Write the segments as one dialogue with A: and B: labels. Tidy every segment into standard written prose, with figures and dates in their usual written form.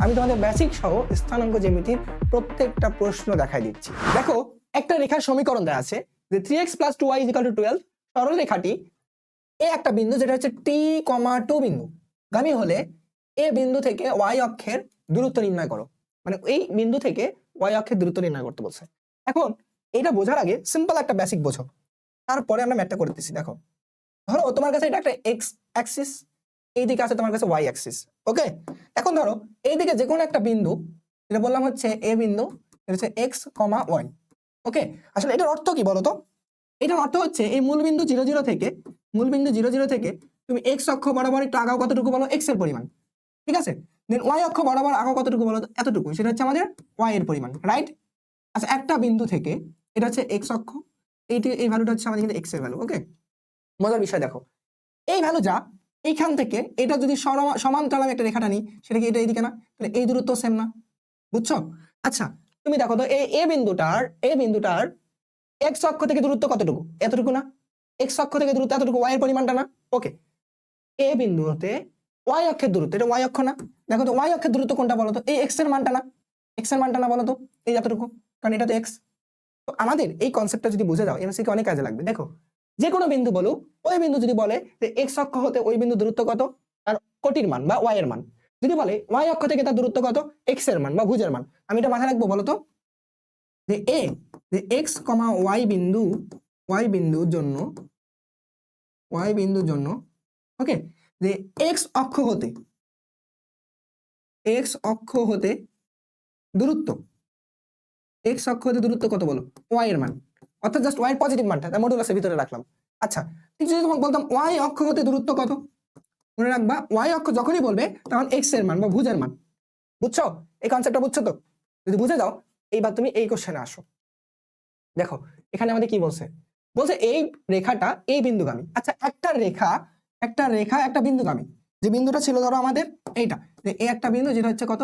A: আমি তোমাদের বেসিক সহ স্থানাঙ্ক জ্যামিতির প্রত্যেকটা প্রশ্ন দেখাই দিচ্ছি। দেখো, একটা রেখার সমীকরণ দেওয়া আছে যে 3x + 2y = 12। সরল রেখাটি এ একটা বিন্দু যেটা হচ্ছে t, 2 বিন্দু গামী হলে এ বিন্দু থেকে y অক্ষের দূরত্ব নির্ণয় করো। মানে এই বিন্দু থেকে y অক্ষের দূরত্ব নির্ণয় করতে বলছে। এখন এটা বোঝার আগে সিম্পল একটা বেসিক বোঝো, তারপরে আমরা ম্যাথটা করে দিচ্ছি। দেখো, ধরো তোমার কাছে এটা একটা x অ্যাক্সিস, এইদিকে আছে তোমার কাছে y অ্যাক্সিস। ওকে, এখন ধরো এইদিকে যে কোনো একটা বিন্দু, যেটা বললাম হচ্ছে a বিন্দু, এটা হচ্ছে x, y। ওকে, আসলে এটার অর্থ কি বলো তো? এটার অর্থ হচ্ছে এই মূলবিন্দু 0 0 থেকে তুমি x অক্ষ বরাবর একটু আগাও, কতটুকু বলো? x এর পরিমাণ। ঠিক আছে, দেন y অক্ষ বরাবর আগাও কতটুকু বলো? এতটুকু। সেটা হচ্ছে আমাদের y এর পরিমাণ, রাইট? আচ্ছা, একটা বিন্দু থেকে এটা হচ্ছে x অক্ষ, এই ভ্যালুটা হচ্ছে আমাদের কিন্তু x এর ভ্যালু। ওকে, মজার বিষয় দেখো, এই ভ্যালু যা এইখান থেকে এটা যদি সমান্তরাল একটা রেখাটা নিই, সেটা কি এটা এইদিকে না? তাহলে এই দূরত্ব সেম না, বুঝছো? আচ্ছা, তুমি দেখো তো এই বিন্দুটার x অক্ষ থেকে দূরত্ব কতটুকু? এতটুকু না? x অক্ষ থেকে দূরত্ব এতটুকু, y এর পরিমাণটা না? ওকে, এ বিন্দু হতে y অক্ষের দূরত্ব, এটা y অক্ষ না? দেখো তো y অক্ষের দূরত্ব কোনটা বলো তো? এই x এর মানটা না? x এর মানটা না বলো তো? এই এতটুকু, কারণ এটা তো x। তো আমাদের এই কনসেপ্টটা যদি বুঝে যাও, এমসিকিউ অনেক কাজে লাগবে। দেখো, যে কোনো বিন্দু বলো, ওই বিন্দু যদি বলে যে x অক্ষ হতে ওই বিন্দু দূরত্ব কত, আর কোটির মান বা y এর মান। যদি বলে y অক্ষ থেকে তার দূরত্ব কত, x এর মান বা ভুজের মান, আমি এটা মাথায় রাখবো বলো তো? যে x, y বিন্দুর জন্য ওকে, যে x অক্ষ হতে দূরত্ব কত বলো? y এর মান, অর্থাৎ জাস্ট y এর পজিটিভ মানটা তার মডুলাসের ভিতরে রাখলাম। আচ্ছা, ঠিক যদি তোমাকে বলতাম y অক্ষ হতে দূরত্ব কত, মনে রাখবা y অক্ষ যখনই বলবে তখন x এর মান বা ভুজের মান। বুঝছো? এই কনসেপ্টটা বুঝছো তো? যদি বুঝে যাও, এইবার তুমি এই কোশ্চেনে আসো। দেখো, এখানে আমাদের কি বলছে? বলছে এই রেখাটা এই বিন্দুগামী। আচ্ছা, একটা বিন্দুগামী, যে বিন্দুটা ছিল ধরো আমাদের এইটা, যে এই একটা বিন্দু যেটা হচ্ছে কত,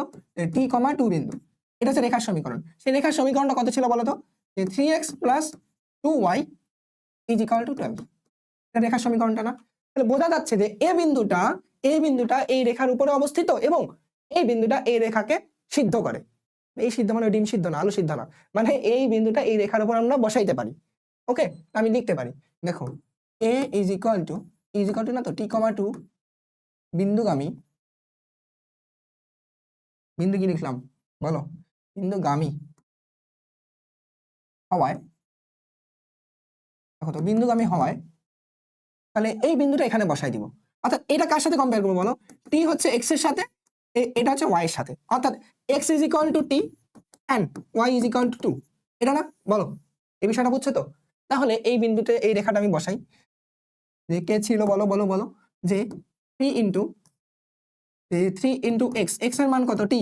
A: t, 2 বিন্দু। এটা হচ্ছে রেখার সমীকরণ। সেই রেখার সমীকরণটা কত ছিল বলো তো? যে 3x + 2y = 12। এটা রেখার সমীকরণটা না? তাহলে বোঝা যাচ্ছে যে এই বিন্দুটা এই রেখার উপরে অবস্থিত এবং এই বিন্দুটা এই রেখাকে সিদ্ধ করে। এই সিদ্ধ মানে ডিম সিদ্ধ না, আলু সিদ্ধ না, মানে এই বিন্দুটা এই রেখার উপর আমরা বসাইতে পারি। ওকে, আমি লিখতে পারি। দেখো, a = না তো t, 2 বিন্দুগামী, বিন্দু কি লিখলাম বলো? বিন্দুগামী হওয়ায়, দেখো তো বিন্দুগামী হওয়ায় তাহলে এই বিন্দুটা এখানে বসাই দিব। অর্থাৎ এটা কার সাথে কম্পেয়ার করবো বলো? t হচ্ছে x এর সাথে, এটা হচ্ছে y এর সাথে, অর্থাৎ x = t and y = 2। এটা না বলো? এই বিষয়টা বুঝছো তো? তাহলে এই বিন্দুতে এই রেখাটা আমি বসাই, যে কে ছিল বলো বলো বলো? যে 3 x, x এর মান কত? t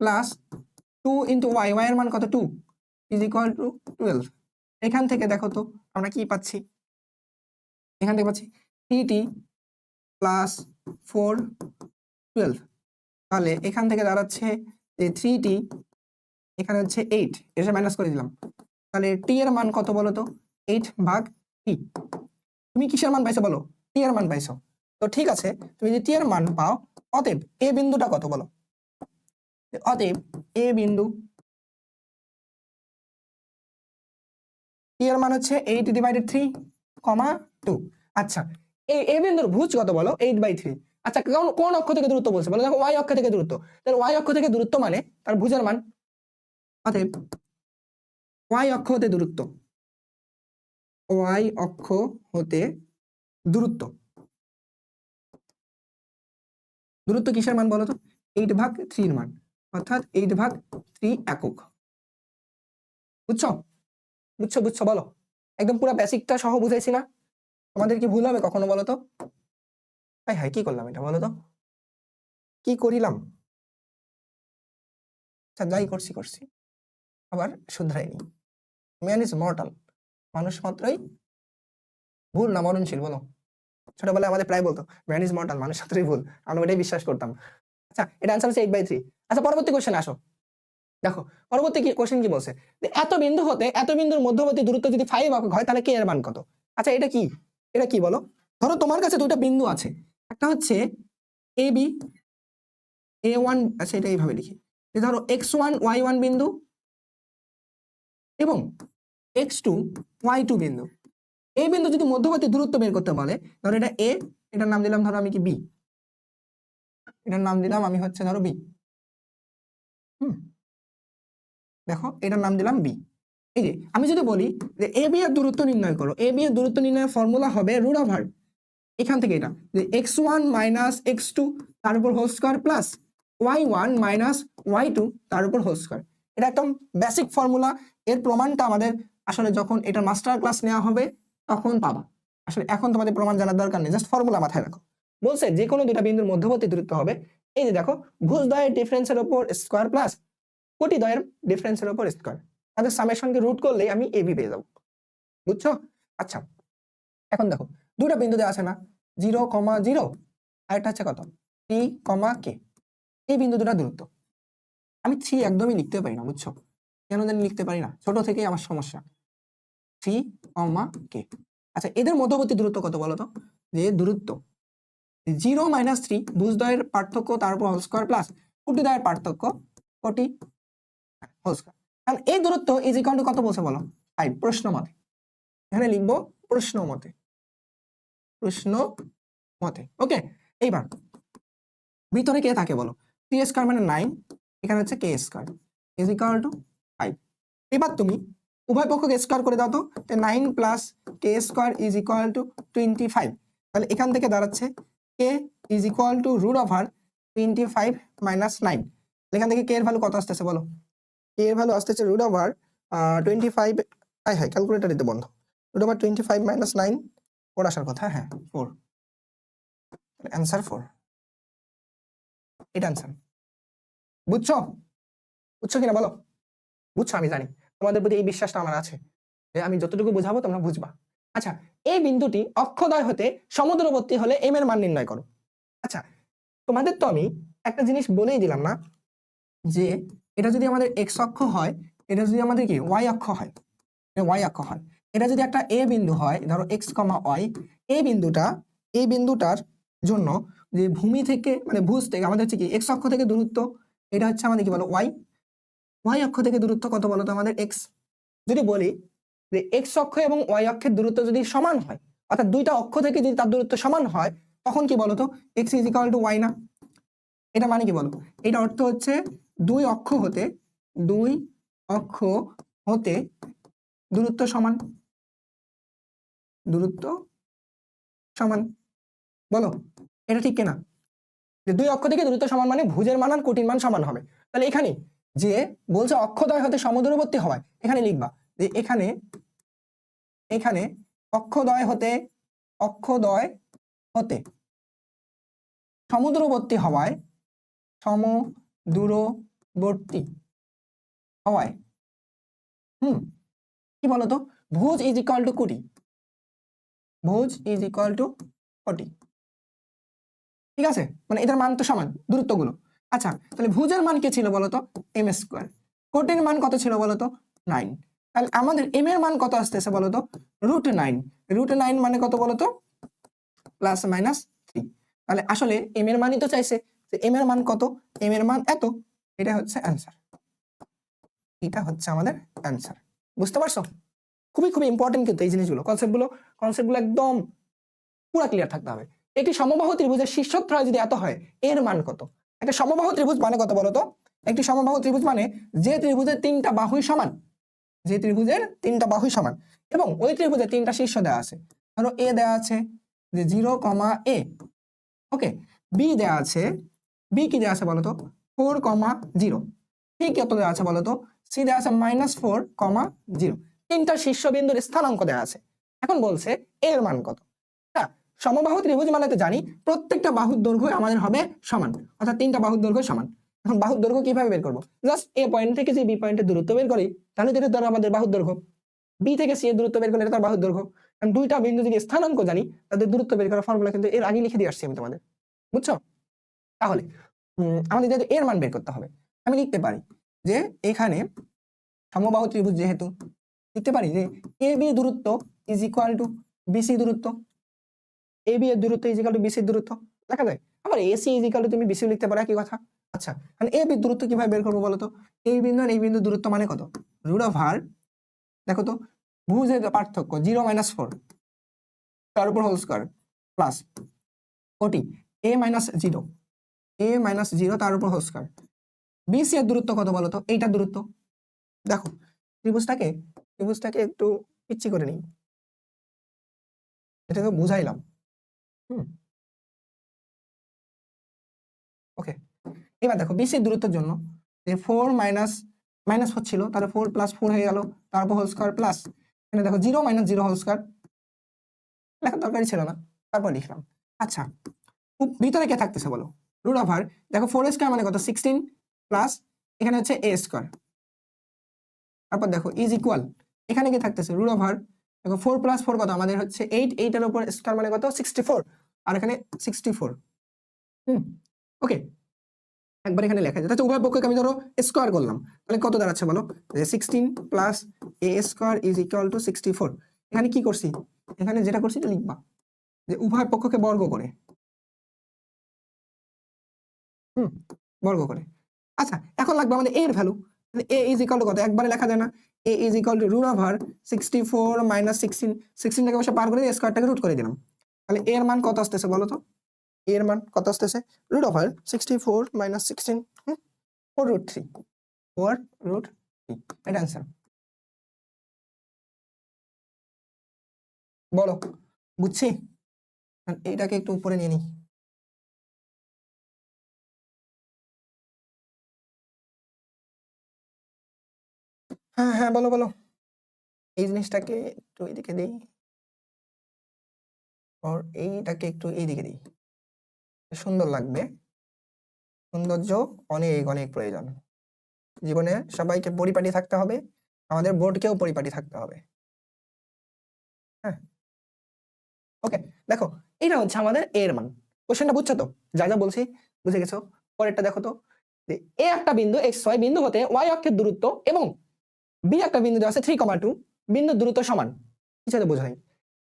A: প্লাস 2 y, y এর মান কত? 2 = 12। এখান থেকে দেখো তো আমরা কি পাচ্ছি? এখান থেকে পাচ্ছি 3t প্লাস 4, 12। তাহলে এখান থেকে দাঁড়াচ্ছে যে 3t, এখানে হচ্ছে 8, এটা মাইনাস করে দিলাম। তাহলে t এর মান কত বলো তো? 8/t। তুমি কিসের মান পাইছো বলো? t এর মান পাইছো। তো ঠিক আছে, তুমি যদি t এর মান পাও, অতএব a বিন্দুটা কত বলো? অতএব a বিন্দু t এর মান হচ্ছে 8/3, 2। আচ্ছা, এই a বিন্দুর ভুজ কত বলো? 8/3। আচ্ছা, কোন অক্ষ থেকে দূরত্ব বলছে বলো? দেখো, y অক্ষ থেকে দূরত্ব। তাহলে y অক্ষ থেকে দূরত্ব মানে তার ভুজের মান। অতএব y অক্ষ হতে দূরত্ব, y অক্ষ হতে দূরত্ব কিসের মান বলো তো? 8/3 এর মান, অর্থাৎ 8/3 একক। বুঝছো? বুঝছো বলো? একদম পুরো বেসিকটা সহ বুঝাইছি না? আমাদের কি ভুল হবে কখনো বলো তো? হাই কি করলাম এটা বলো তো? কি করিলাম? আচ্ছা, যাই করছি আবার শুধরাইনি। ম্যান ইজ মর্টাল, মানুষ মাত্রই ভুল না মরণশীল বলো? ছোটবেলায় আমাদের প্রায় বলতো ম্যান ইজ মর্টাল, মানুষ মাত্রই ভুল। আমরা এটাই বিশ্বাস করতাম। আচ্ছা, এটা আনসার হচ্ছে 8/3। আচ্ছা, পরবর্তী কোশ্চেন আসো। দেখো, পরবর্তী কোশ্চেন কি বলছে? এত বিন্দু হতে এত বিন্দুর মধ্যবর্তী দূরত্ব যদি 5 একক হয়, তাহলে কে এর মান কত? আচ্ছা, এটা কি বলো? ধরো তোমার কাছে দুইটা বিন্দু আছে, একটা হচ্ছে AB, a1, আচ্ছা এটা এইভাবে লিখি যে ধরো x1 y1 বিন্দু এবং x2 y2 বিন্দু, এই বিন্দু যদি মধ্যবর্তী দূরত্ব বের করতে বলে, ধরো এটা a, এটার নাম দিলাম ধরো আমি কি b, এটার নাম দিলাম আমি হচ্ছে ধরো b। দেখো এটার নাম দিলাম b। এই যে আমি যদি বলি যে এ বি এর দূরত্ব নির্ণয় করো, এ বি এর দূরত্ব নির্ণয়ের ফর্মুলা হবে রুট ওভার এখান থেকে এটা যে x1 মাইনাস x2 তার উপর whole square plus y1 minus y2 তার উপর হোল স্কয়ার। এটা একদম বেসিক ফর্মুলা। এর প্রমাণটা আমাদের আসলে যখন এটা মাস্টার ক্লাস নেওয়া হবে তখন পাবা, আসলে এখন তোমাদের প্রমাণ জানার দরকার নেই, জাস্ট ফর্মুলা মাথায় রাখো। বলছে যে কোনো দুটা বিন্দুর মধ্যবর্তী দূরত্ব হবে, এই যে দেখো ভুজদ্বয়ের ডিফারেন্সের উপর স্কয়ার প্লাস কোটিদ্বয়ের ডিফারেন্সের উপর স্কয়ার, তাদের সামেশনকে রুট করলেই আমি এবি পেয়ে যাবো, বুঝছো? আচ্ছা এখন দেখো দুটা বিন্দু দেওয়া আছে না, 0,0 আর একটা হচ্ছে কত t, k, এই বিন্দু দুটা দূরত্ব। আমি 3 একদমই লিখতে পারি না, বুঝছো কেন জানি লিখতে পারি না, ছোট থেকেই আমার সমস্যা। 3, k, আচ্ছা এদের মধ্যবর্তী দূরত্ব কত বলো তো? যে দূরত্ব 0 মাইনাস 3 ভুজদ্বয়ের পার্থক্য তার উপর হোল স্কয়ার প্লাস কোটিদ্বয়ের পার্থক্য কোটি হোল স্কয়ার। কারণ এই দূরত্ব ইজ ইকুয়াল টু কত বলছে বলো? 5 প্রশ্ন মতে, এখানে লিখবো প্রশ্ন মতে, প্রশ্ন মতে। ওকে, এইবার ভিতরে কে থাকে বলো? 3 স্কয়ার মানে 9, এখানে হচ্ছে k square is equal two 5। এবার তুমি উভয় পক্ষকে স্কয়ার করে দাও তো, 9 plus k square is equal to 25। তাহলে এখান থেকে দাঁড়াচ্ছে k is equal to root over 25 minus 9। এখান থেকে k এর ভ্যালু কত আসতেছে বলো? k এর ভ্যালু আসতেছে রুট ওভার 25, হাই ক্যালকুলেটর দিতে বন্ধ, রুট ওভার 25 মাইনাস 9 4 আসার কথা, হ্যাঁ 4, অ্যান্সার 4, এটা অ্যান্সার। বুঝছো? বুঝছো কিনা বলো? বুঝছো? আমি জানি তোমাদের প্রতি এই বিশ্বাসটা আমার আছে যে আমি যতটুকু বোঝাবো তোমরা বুঝবা। আচ্ছা এই বিন্দুটি অক্ষদ্বয় হতে সমদূরবর্তী হলে m এর মান নির্ণয় করো। আচ্ছা তোমাদের তো আমি একটা জিনিস বলেই দিলাম না, যে এটা যদি আমাদের x অক্ষ হয়, এটা যদি আমাদের কি y অক্ষ হয়, y অক্ষ হয়, এটা যদি একটা a বিন্দু হয় ধরো x, y, এই বিন্দুটার জন্য যে ভূমি থেকে মানে ভুজ থেকে আমাদের হচ্ছে কি x অক্ষ থেকে দূরত্ব, এটা হচ্ছে আমাদের কি বলো y অক্ষ থেকে দূরত্ব কত বলো তো আমাদের x। যদি বলি যে x অক্ষ এবং y অক্ষের দূরত্ব যদি সমান হয়, অর্থাৎ দুইটা অক্ষ থেকে যদি তার দূরত্ব সমান হয়, তখন কি বলতো x is equal two y না? এটা মানে কি বলতো? এটা অর্থ হচ্ছে দুই অক্ষ হতে দূরত্ব সমান, দূরত্ব সমান, বলো এটা ঠিক কিনা? যে দুই অক্ষ থেকে দূরত্ব সমান মানে ভুজের মান আর কোটির মান সমান হবে। তাহলে এখানে যে বলছে অক্ষদ্বয় হতে সমদূরবর্তী হওয়ায়, এখানে লিখবা যে এখানে অক্ষদ্বয় হতে সমদূরবর্তী হওয়ায় কি বলতো ভুজ ইজ ইকুয়াল টু কোটি, ঠিক আছে? মানে এটার মান তো সমান দূরত্বগুলো। আচ্ছা তাহলে ভুজের মান কি ছিল বলতো? m square. কোটির মান কত ছিল বলতো? 9। তাহলে আমাদের m এর মান কত আসতেছে বলতো? √9। √9 মানে কত বলতো? Plus minus 3। তাহলে আসলে m এর মানই তো চাইছে, যে m এর মান কত? m এর মান এত, এটা হচ্ছে অ্যান্সার, এটা হচ্ছে আমাদের অ্যান্সার। বুঝতে পারছো? খুবই খুবই ইম্পর্টেন্ট কিন্তু এই জিনিসগুলো, কনসেপ্টগুলো একদম পুরো ক্লিয়ার থাকতে হবে। একটি সমবাহু ত্রিভুজের শীর্ষত্রয় যদি এত হয়, এর মান কত? একটা সমবাহু ত্রিভুজ মানে কত বলতো? একটি সমবাহু ত্রিভুজ মানে যে ত্রিভুজের তিনটা বাহুই সমান, এবং ওই ত্রিভুজের তিনটা শীর্ষ দেওয়া আছে। ধরো এ দেওয়া আছে যে 0, a, ওকে, বি দেওয়া আছে, বি কি দেওয়া আছে বলতো? 4, 0, সি কত দেওয়া আছে বলতো? সি দেওয়া আছে -4, 0। তিনটা শীর্ষবিন্দুর স্থানাঙ্ক দেওয়া আছে। এখন বলছে এর মান কত? সমবাহু ত্রিভুজ মানে তো জানি প্রত্যেকটা বাহুর দৈর্ঘ্য আমাদের হবে সমান, অর্থাৎ তিনটা বাহুর দৈর্ঘ্য সমান। এখন বাহুর দৈর্ঘ্য কিভাবে বের করবো? জাস্ট এ পয়েন্ট থেকে যে বি পয়েন্টের দূরত্ব বের করি, তাহলে এটা ধরো আমাদের বাহুর দৈর্ঘ্য। বি থেকে সি এর দূরত্ব বের করলে এটা তার বাহুর দৈর্ঘ্য। কারণ দুইটা বিন্দু যদি স্থানাঙ্ক জানি, তাদের দূরত্ব বের করার ফর্মুলা কিন্তু এর আগে লিখে দিয়ে আসছি আমি তোমাদের, বুঝছো? তাহলে আমাদের যদি এর মান বের করতে হবে, আমি লিখতে পারি যে এখানে সমবাহু ত্রিভুজ যেহেতু, লিখতে পারি যে এ বি দূরত্ব ইজ ইকুয়াল টু বিসি দূরত্ব, এ বি এর দূরত্ব ইজ ইকুয়াল টু বিসি দূরত্ব লেখা যায়। আবার এসি ইজ ইকুয়াল টু তুমি বিসি লিখতে পারো, একই কথা। আচ্ছা, মানে এ বি দূরত্ব কিভাবে বের করবো বলো তো? এই বিন্দু আর এই বিন্দু দূরত্ব মানে কত? রুট ওভার, দেখো তো ভুজের পার্থক্য 0-4 তার উপর হোল স্কয়ার প্লাস কোটি a-0 তার উপর হোল স্কয়ার। বিসি এর দূরত্ব কত বলো তো? এইটার দূরত্ব দেখো, ত্রিভুজটাকে একটু পিচ্ছি করে নিই, এটাকে বুঝাইলাম। ওকে, এবার দেখো বিসি দূরত্বের জন্য যে 4 -4 ছিল, তাহলে 4 + 4 হয়ে গেল, তারপর হোল স্কয়ার প্লাস এখানে দেখো 0 - 0 হোল স্কয়ার, লেখার দরকারই ছিল না, তারপর লিখলাম। আচ্ছা, ভিতরে কে থাকতেছে বলো? রুট ওভার, দেখো 4 স্কয়ার মানে কত? 16 প্লাস এখানে হচ্ছে a স্কয়ার, তারপর দেখো ইজ ইকুয়াল, এখানে কি থাকতেছে? রুট ওভার, দেখো 4 + 4 কত? আমাদের হচ্ছে 8, 8 এর উপর স্কয়ার মানে কত? 64, আর এখানে 64। ওকে, একবার এখানে লেখা যায়। আচ্ছা, উভয় পক্ষকে আমি ধরো স্কয়ার করলাম, তাহলে কত দাঁড়াচ্ছে বলো? যে 16 plus a square is equal two 64। এখানে কি করছি? এখানে যেটা করছি এটা লিখবা, যে উভয় পক্ষকে বর্গ করে, বর্গ করে। আচ্ছা, এখন লাগবে আমাদের a এর ভ্যালু। a ইজ ইকুয়াল টু কত? একবারে লেখা যায় না, a is equal to root over 64 - 16, 16 টাকে বসে পার করে দিয়ে স্কয়ারটাকে রুট করে দিলাম। তাহলে a এর মান কত আসতেছে বলো তো? a এর মান কত আসতেছে? রুট ওভার 64 - 16, 4√3, 4√3, এটা অ্যান্সার। বলো, বুঝছি? এইটাকে একটু উপরে নিয়ে নিই। হ্যাঁ হ্যাঁ, বলো বলো। এই জিনিসটাকে একটু এইদিকে দিই, আর এইটাকে একটু এইদিকে দিই, সুন্দর লাগবে। সৌন্দর্য অনেক অনেক প্রয়োজন জীবনে, সবাইকে পরিপাটি থাকতে হবে, আমাদের বোর্ডকেও পরিপাটি থাকতে হবে। হ্যাঁ, ওকে, দেখো এটা হচ্ছে আমাদের এর মান। কোশ্চেনটা বুঝছো তো? যা যা বলছি বুঝে গেছো? পরেরটা দেখো তো, যে এ একটা বিন্দু x y বিন্দু হতে y অক্ষের দূরত্ব এবং বি একটা বিন্দু দেওয়া আছে 3,2, বিন্দুর দূরত্ব সমান। কিছু তো বোঝা নাই।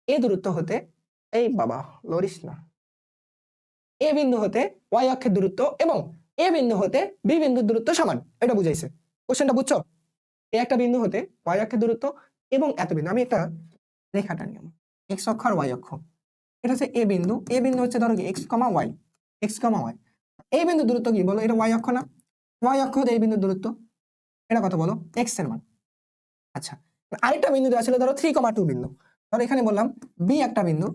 A: এ দূরত্ব হতে, এই বাবা লরিস না, এ বিন্দু হতে y অক্ষের দূরত্ব এবং এ বিন্দু হতে বি বিন্দুর দূরত্ব সমান, এটা বুঝাইছে। কোশ্চেনটা বুঝছো? এ একটা বিন্দু হতে y অক্ষের দূরত্ব এবং এত বিন্দু, আমি একটা রেখাটা নিয়ম, x অক্ষ আর y অক্ষ, এটা হচ্ছে এ বিন্দু, এ বিন্দু হচ্ছে ধরো কি x, y, x, y, এই বিন্দুর দূরত্ব কি বলো? এটা y অক্ষ না? y অক্ষ হতে এই বিন্দুর দূরত্ব, এটা কত বলো? x এর মান। আচ্ছা, আরেকটা বিন্দু দেওয়া ছিল ধরো 3,2 বিন্দু, ধরো এখানে বললাম বি একটা বিন্দু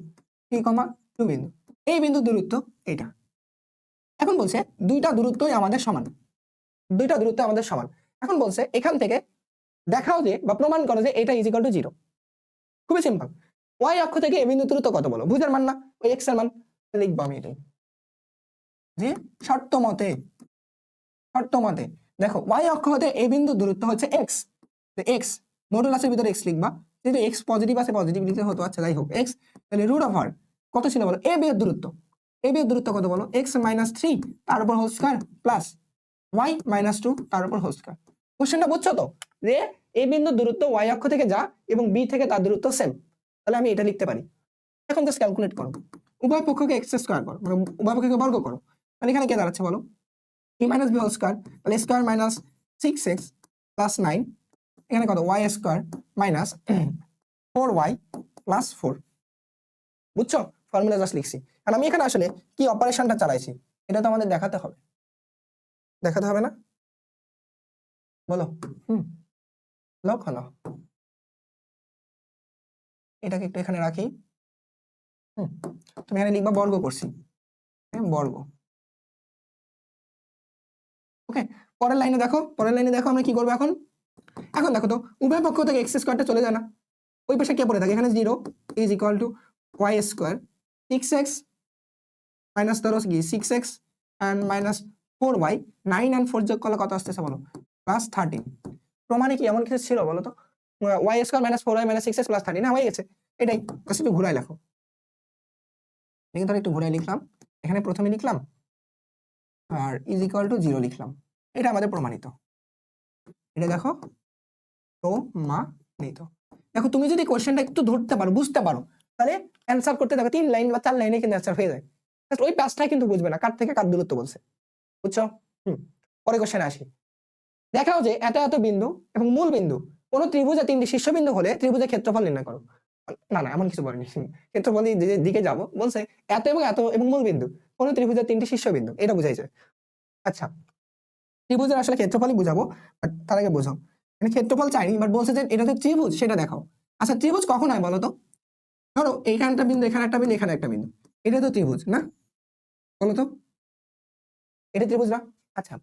A: 3,2 বিন্দু, এই বিন্দুর দূরত্ব এটা। এখন বলছে দুইটা দূরত্বই আমাদের সমান, দুইটা দূরত্ব আমাদের সমান। এখন বলছে এখান থেকে দেখাও যে বা প্রমাণ করো যে এটা ইজ ইকুয়াল টু 0। খুবই সিম্পল, y অক্ষ থেকে এই বিন্দুর দূরত্ব কত বলো? ভুজের মান না, ওই x এর মান। লিখবো আমি এটাই, যে শর্ত মতে, শর্ত মতে দেখো y অক্ষ হতে এই বিন্দুর দূরত্ব হচ্ছে x, x মডুলাসের ভিতরে x লিখবা, যেহেতু x পজিটিভ আছে পজিটিভ লিখতে হতো, আচ্ছা যাই হোক x, তাহলে রুট ওভার কত ছিল বলো? a b এর দূরত্ব, a b এর দূরত্ব কত বলো? x - 3 তার উপর হোল স্কয়ার প্লাস y - 2 তার উপর হোল স্কয়ার। কোশ্চেনটা বুঝছো তো? যে এই বিন্দুর দূরত্ব y অক্ষ থেকে যা এবং b থেকে তার দূরত্ব সেম, তাহলে আমি এটা লিখতে পারি। এখন জাস্ট ক্যালকুলেট করো, উভয় পক্ষকে x স্কয়ার করো, মানে উভয় পক্ষকে বর্গ করো, তাহলে এখানে কে দাঁড়াচ্ছে বলো? a - b হোল স্কয়ার, তাহলে স্কয়ার মাইনাস 6x প্লাস 9, এখানে কত? y square minus 4y plus 4। বুঝছো? ফর্মুলা জাস্ট লিখছি, আর আমি এখানে আসলে কি অপারেশনটা চালাইছি এটা তো আমাদের দেখাতে হবে, দেখাতে হবে না? বলো। লক্ষ্য না, এটাকে একটু এখানে রাখি। তুমি এখানে লিখবা বর্গ করছি, বর্গ। ওকে, পরের লাইনে দেখো, পরের লাইনে দেখো আমরা কি করবো এখন। এখন দেখো তো উভয় পক্ষ থেকে এক্স স্কোয়ারটা চলে যায় না, ওই পাশে কে পড়ে থাকে? এখানে 0 is equal two y square 6x minus ধরো কি 6x and minus 4y, 9 and 4 যোগ করলে কত আসতেছে বলো? প্লাস 13। প্রমাণে কি এমন কিছু ছিল বলো তো? y square minus 4y minus 6x plus 13 না, হয়ে গেছে এটাই। একটু ঘুরাই লেখো, দেখি ধরো একটু ঘুরাই লিখলাম, এখানে প্রথমে লিখলাম আর ইজ ইকুয়াল টু 0 লিখলাম, এটা আমাদের প্রমাণিত। এটা দেখো প্রমাণিত। দেখো তুমি যদি কোশ্চেনটা একটু ধরতে পারো, বুঝতে পারো, তাহলে অ্যান্সার করতে দেখো 3 লাইন বা 4 লাইনে কিন্তু অ্যান্সার হয়ে যায়। ওই পাঁচটাই কিন্তু বুঝবে না কার থেকে কার দূরত্ব বলছে, বুঝছো? পরে কোশ্চেনে আসি। দেখাও যে এত এত বিন্দু এবং মূল বিন্দু কোন ত্রিভুজে 3টি শীর্ষবিন্দু হলে ত্রিভুজের ক্ষেত্রফল নির্ণয় করো। না না, এমন কিছু বলেনি। ক্ষেত্রফল দিকে যাব, বলছে এত এবং মূল বিন্দু কোন ত্রিভুজের 3টি শীর্ষবিন্দু, এটা বুঝাইছে। আচ্ছা, ত্রিভুজের আসলে ক্ষেত্রফলই বুঝাবো, বাট তার আগে বোঝাও মানে ক্ষেত্রফল চাইনি, বাট বলছে যে এটা হচ্ছে ত্রিভুজ, সেটা দেখাও। আচ্ছা, ত্রিভুজ কখন হয় বলো তো? ধরো এইখানে একটা বিন্দু, এখানে একটা বিন্দু, এখানে একটা বিন্দু, এটা তো ত্রিভুজ না? বলো তো, এটা ত্রিভুজ না? আচ্ছা,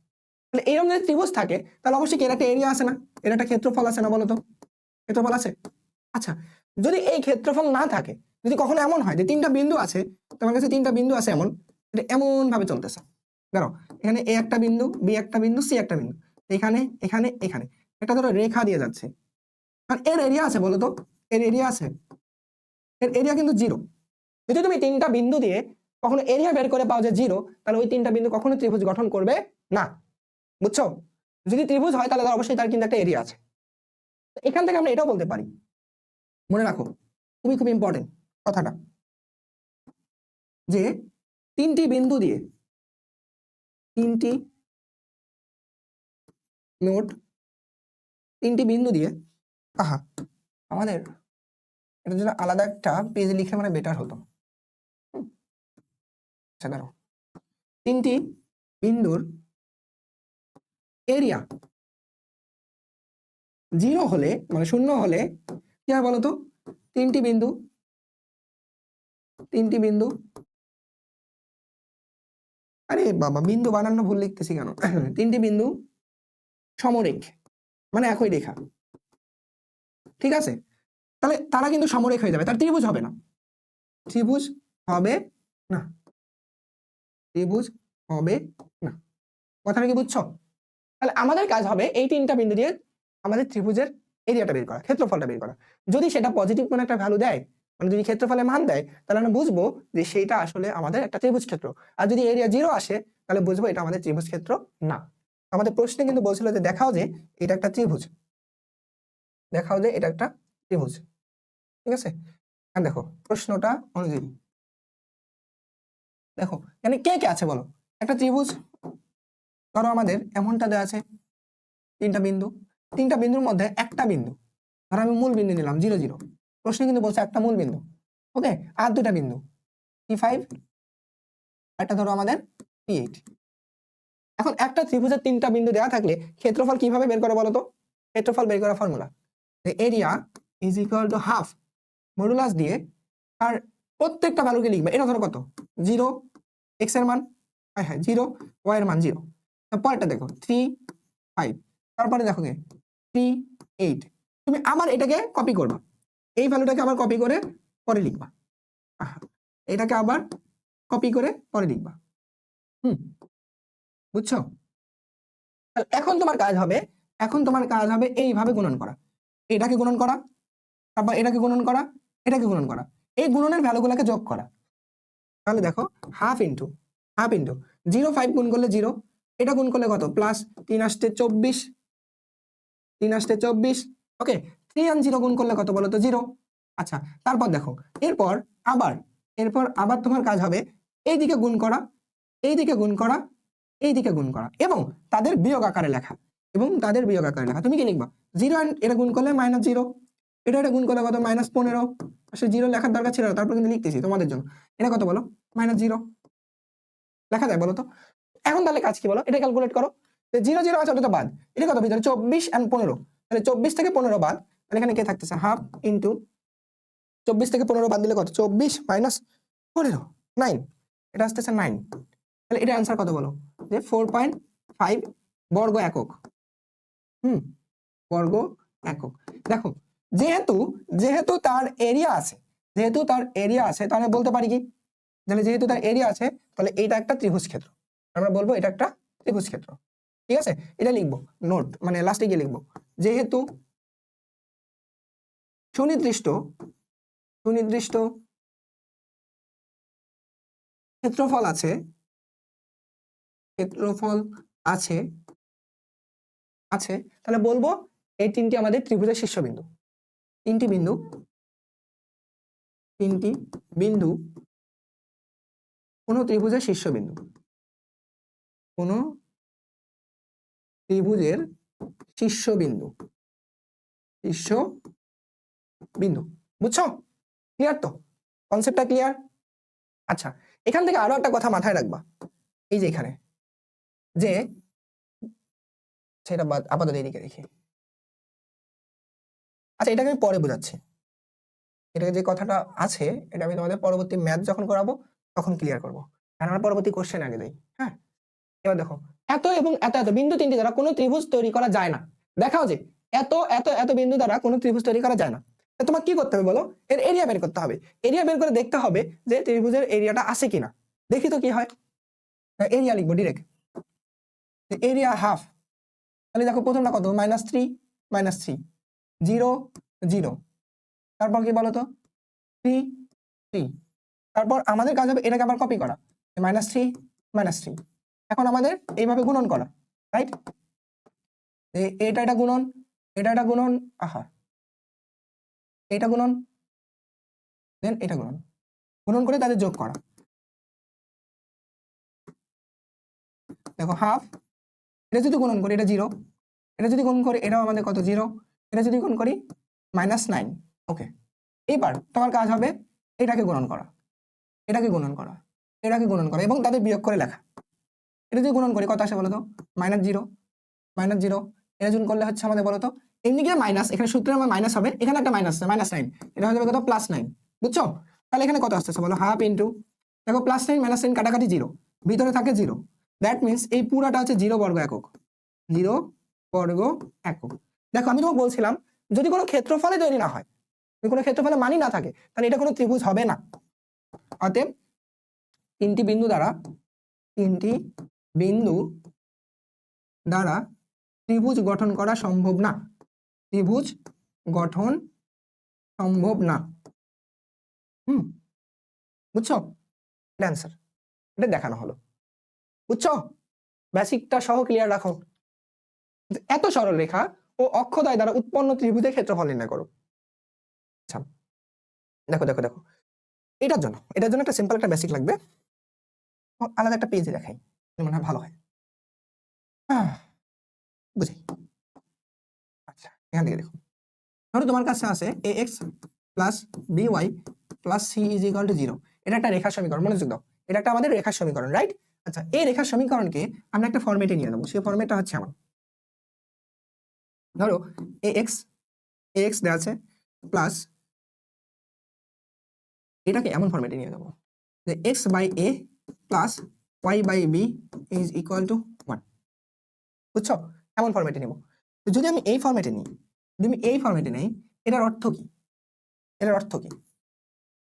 A: তাহলে এরকম যদি ত্রিভুজ থাকে তাহলে অবশ্যই এর একটা এরিয়া আছে না, এর একটা ক্ষেত্রফল আছে না? বলো তো, ক্ষেত্রফল আছে? আচ্ছা, যদি এই ক্ষেত্রফল না থাকে, যদি কখনো এমন হয় যে 3টা বিন্দু আছে, তোমার কাছে 3টা বিন্দু আছে এমন, এটা এমন ভাবে চলতেছে, ধরো এখানে এ একটা বিন্দু, বি একটা বিন্দু, সি একটা বিন্দু, এখানে এখানে এখানে একটা ধরো রেখা দিয়ে যাচ্ছে, আর এর এরিয়া আছে, বলো তো এর এরিয়া আছে? এর এরিয়া কিন্তু 0। যদি তুমি 3টা বিন্দু দিয়ে কখনো এরিয়া বের করে পাও যে 0, তাহলে ওই 3টা বিন্দু কখনো ত্রিভুজ গঠন করবে না, বুঝছো? যদি ত্রিভুজ হয় তাহলে অবশ্যই তার কিন্তু একটা এরিয়া আছে। এখান থেকে আমরা এটাও বলতে পারি, মনে রাখো খুবই খুব ইম্পর্টেন্ট কথাটা, যে 3টি বিন্দু দিয়ে, 3টি নোট, 3টি বিন্দু দিয়ে, আহা আমাদের এটার জন্য আলাদা একটা পেজ লিখে মানে বেটার হতো। আচ্ছা ধরো 3টি বিন্দুর এরিয়া 0 হলে, মানে 0 হলে কি হয় বলতো? 3টি বিন্দু, 3টি বিন্দু, আরে বাবা বিন্দু বানানো ভুল লিখতেছি কেন? 3টি বিন্দু সমরেখ, মানে একই রেখা, ঠিক আছে? তাহলে তারা কিন্তু সমরেখ হয়ে যাবে, তার ত্রিভুজ হবে না, ত্রিভুজ হবে না, ত্রিভুজ হবে না। কথাটা কি বুঝছো? তাহলে আমাদের কাজ হবে এই 3টা বিন্দু দিয়ে আমাদের ত্রিভুজের এরিয়াটা বের করা, ক্ষেত্রফলটা বের করা। যদি সেটা পজিটিভ কোনো একটা ভ্যালু দেয়, মানে যদি ক্ষেত্রফলের মান দেয়, তাহলে আমরা বুঝবো যে সেইটা আসলে আমাদের একটা ত্রিভুজ ক্ষেত্র। আর যদি এরিয়া 0 আসে, তাহলে বুঝবো এটা আমাদের ত্রিভুজ ক্ষেত্র না। আমাদের প্রশ্নে কিন্তু বলছিল যে দেখাও যে এটা একটা ত্রিভুজ, দেখাও যে এটা একটা ত্রিভুজ, ঠিক আছে? আর দেখো প্রশ্নটা অনুযায়ী দেখো এখানে কে কে আছে বলো? একটা ত্রিভুজ, ধরো আমাদের এমনটা দেওয়া আছে 3টা বিন্দু, 3টা বিন্দুর মধ্যে একটা বিন্দু, ধরো আমি মূল বিন্দু নিলাম 0 0, প্রশ্ন কিন্তু বলছে একটা মূল বিন্দু, ওকে? আর 2টা বিন্দু P5, একটা ধরো আমাদের P8। এখন একটা ত্রিভুজের 3টা বিন্দু দেওয়া থাকলে ক্ষেত্রফল কিভাবে বের করে বলো তো? ক্ষেত্রফল বের করার formula area is equal to half modulus দিয়ে, আর প্রত্যেকটা ভ্যালুকে লিখবে। এটা ধরো কত? 0 x এর মান, হ্যাঁ হ্যাঁ 0, y এর মান 0, তারপরটা দেখো 3 5, তারপরে দেখো 3 8। তুমি আবার এটাকে কপি করবা, এই ভ্যালুটাকে আবার কপি করে পরে লিখবা, এটাকে আবার কপি করে পরে লিখবা। বুঝছো? এখন তোমার কাজ হবে, এখন তোমার কাজ হবে এইভাবে গুণন করা, এটাকে গুণন করা, তারপর এটাকে গুণন করা, এটাকে গুণন করা, এই গুণনের ভ্যালুগুলোকে যোগ করা। তাহলে দেখো হাফ ইন্টু 0 5 গুণ করলে 0, এটা গুণ করলে কত? প্লাস 3 আসতে 24, 3 আসতে 24, ওকে? 3 আর 0 গুণ করলে কত বলো তো? 0। আচ্ছা, তারপর দেখো এরপর আবার তোমার কাজ হবে এইদিকে গুণ করা, এইদিকে গুণ করা, এইদিকে গুণ করা, এবং তাদের বিয়োগ আকারে লেখা, তুমি কি লিখবা? 0 এটা গুণ করলে -0, এটা গুণ করলে কত? -15। আসলে 0 লেখার দরকার ছিল না, তারপর কিন্তু লিখতেছি তোমাদের জন্য। এটা কত বলো? -0 লেখা যায় বলো তো? এখন তাহলে কাজ কি বলো? এটা ক্যালকুলেট করো। 0 0 আছে, ওটা তো বাদ, এটা কত ভিতরে? 24 আর 15, তাহলে 24 থেকে 15 বাদ, তাহলে এখানে কে থাকতেছে? হাফ ইন্টু 24 থেকে 15 বাদ দিলে কত? 24 মাইনাস 15, 9, এটা আসতেছে 9। তাহলে এটা অ্যান্সার কত বলো? যে 4.5 বর্গ একক। বর্গ একক। দেখো যেহেতু যেহেতু তার এরিয়া আছে, তাহলে বলতে পারি কি? তাহলে যেহেতু তার এরিয়া আছে, তাহলে এটা একটা ত্রিভুজ ক্ষেত্র, আমরা বলবো এটা একটা ত্রিভুজ ক্ষেত্র, ঠিক আছে? এটা লিখবো নোট, মানে লাস্টে গিয়ে লিখবো যেহেতু সুনির্দিষ্ট ক্ষেত্রফল আছে, তাহলে বলবো এই 3টি আমাদের ত্রিভুজের শীর্ষবিন্দু, 3টি বিন্দু কোন ত্রিভুজের শীর্ষবিন্দু, কোন ত্রিভুজের শীর্ষবিন্দু, শীর্ষবিন্দু। বুঝছো? ক্লিয়ার তো? কনসেপ্টটা ক্লিয়ার? আচ্ছা, এখান থেকে আরো একটা কথা মাথায় রাখবা, এই যে এখানে যে সেটা আপাতত এদিকে দেখি। আচ্ছা, এটাকে আমি পরে বোঝাচ্ছি। এটা যে কথাটা আছে এটা আমি তোমাদের পরবর্তী ম্যাথ যখন করাবো তখন ক্লিয়ার করবো। কারণ আমরা পরবর্তী কোশ্চেন আগে দেই। হ্যাঁ, এবার দেখো, এত এবং এত এত বিন্দু তিনটি দ্বারা কোনো ত্রিভুজ তৈরি করা যায় না। দেখাও যে এত এত এত বিন্দু দ্বারা কোনো ত্রিভুজ তৈরি করা যায় না। তোমার কি করতে হবে বলো? এর এরিয়া বের করতে হবে। এরিয়া বের করে দেখতে হবে যে ত্রিভুজের এরিয়াটা আছে কিনা। দেখি তো কি হয়। এরিয়া লিখবো ডিরেক্ট, এরিয়া হাফ। তাহলে দেখো প্রথমটা কত, -3 -3 0 0, তারপর কি বলতো 3 3, তারপর আমাদের কাজ হবে এটাকে আবার কপি করা, -3 -3। এখন আমাদের এইভাবে গুণন করা, রাইট? এটা গুণন, এটা গুণন, আহা এটা গুণন, দেন এটা গুণন, গুণন করে তাদের যোগ করা। দেখো হাফ, এটা যদি গুণন করি এটা 0, এটা যদি গুণ করি এটাও আমাদের কত 0, এটা যদি গুণ করি -9। ওকে, এবার তোমার কাজ হবে এটাকে গুণন করা, এটাকে গুণন করা, এটাকে গুণন করা এবং তাদের বিয়োগ করে লেখা। এটা যদি গুণন করি কত আসে বলতো, -0 -0, এটা গুণ করলে হচ্ছে আমাদের বলতো এমনিকে মাইনাস, এখানে সূত্রে আমার মাইনাস হবে, এখানে একটা মাইনাস -9, এটা হয়ে যাবে কত +9। বুঝছো? তাহলে এখানে কত আসতেছে বলো, হাফ ইন্টু, দেখো +9 -9 কাটাকাটি 0, ভিতরে থাকে 0, দ্যাট মিনস এই পুরাটা হচ্ছে 0 বর্গ একক, 0 বর্গ একক। দেখো আমি তোমাকে বলছিলাম যদি কোনো ক্ষেত্রফলে তৈরি না হয়, যদি কোনো ক্ষেত্রফলে মানি না থাকে তাহলে এটা কোনো ত্রিভুজ হবে না। অতএব তিনটি বিন্দু দ্বারা ত্রিভুজ গঠন করা সম্ভব না, ত্রিভুজ গঠন সম্ভব না। বুঝছো? অ্যান্সার এটা দেখানো হলো। বুঝছো? বেসিকটা সহ ক্লিয়ার রাখো। এত সরল রেখা ও অক্ষদ্বয় দ্বারা উৎপন্ন ত্রিভুজের ক্ষেত্রফল নির্ণয় করো। আচ্ছা, দেখো দেখো দেখো, এটার জন্য একটা সিম্পল একটা বেসিক লাগবে, আলাদা একটা পেজে দেখাই, মনে হয় ভালো হয়। বুঝি। আচ্ছা, এখান থেকে দেখো, ধরো তোমার কাছে আছে ax + by + c = 0। এটা একটা রেখার সমীকরণ, মনোযোগ দাও, এটা একটা আমাদের রেখার সমীকরণ, রাইট? আচ্ছা, এই রেখার সমীকরণকে আমরা একটা ফরম্যাটে নিয়ে নেবো। সেই ফরম্যাটটা হচ্ছে আমার, ধরো ax দেওয়া আছে প্লাস, এটাকে এমন ফরম্যাটে নিয়ে যাবো যে x/a + y/b = 1। বুঝছো? এমন ফরম্যাটে নেব। তো যদি আমি এই ফরম্যাটে নিই, এটার অর্থ কি?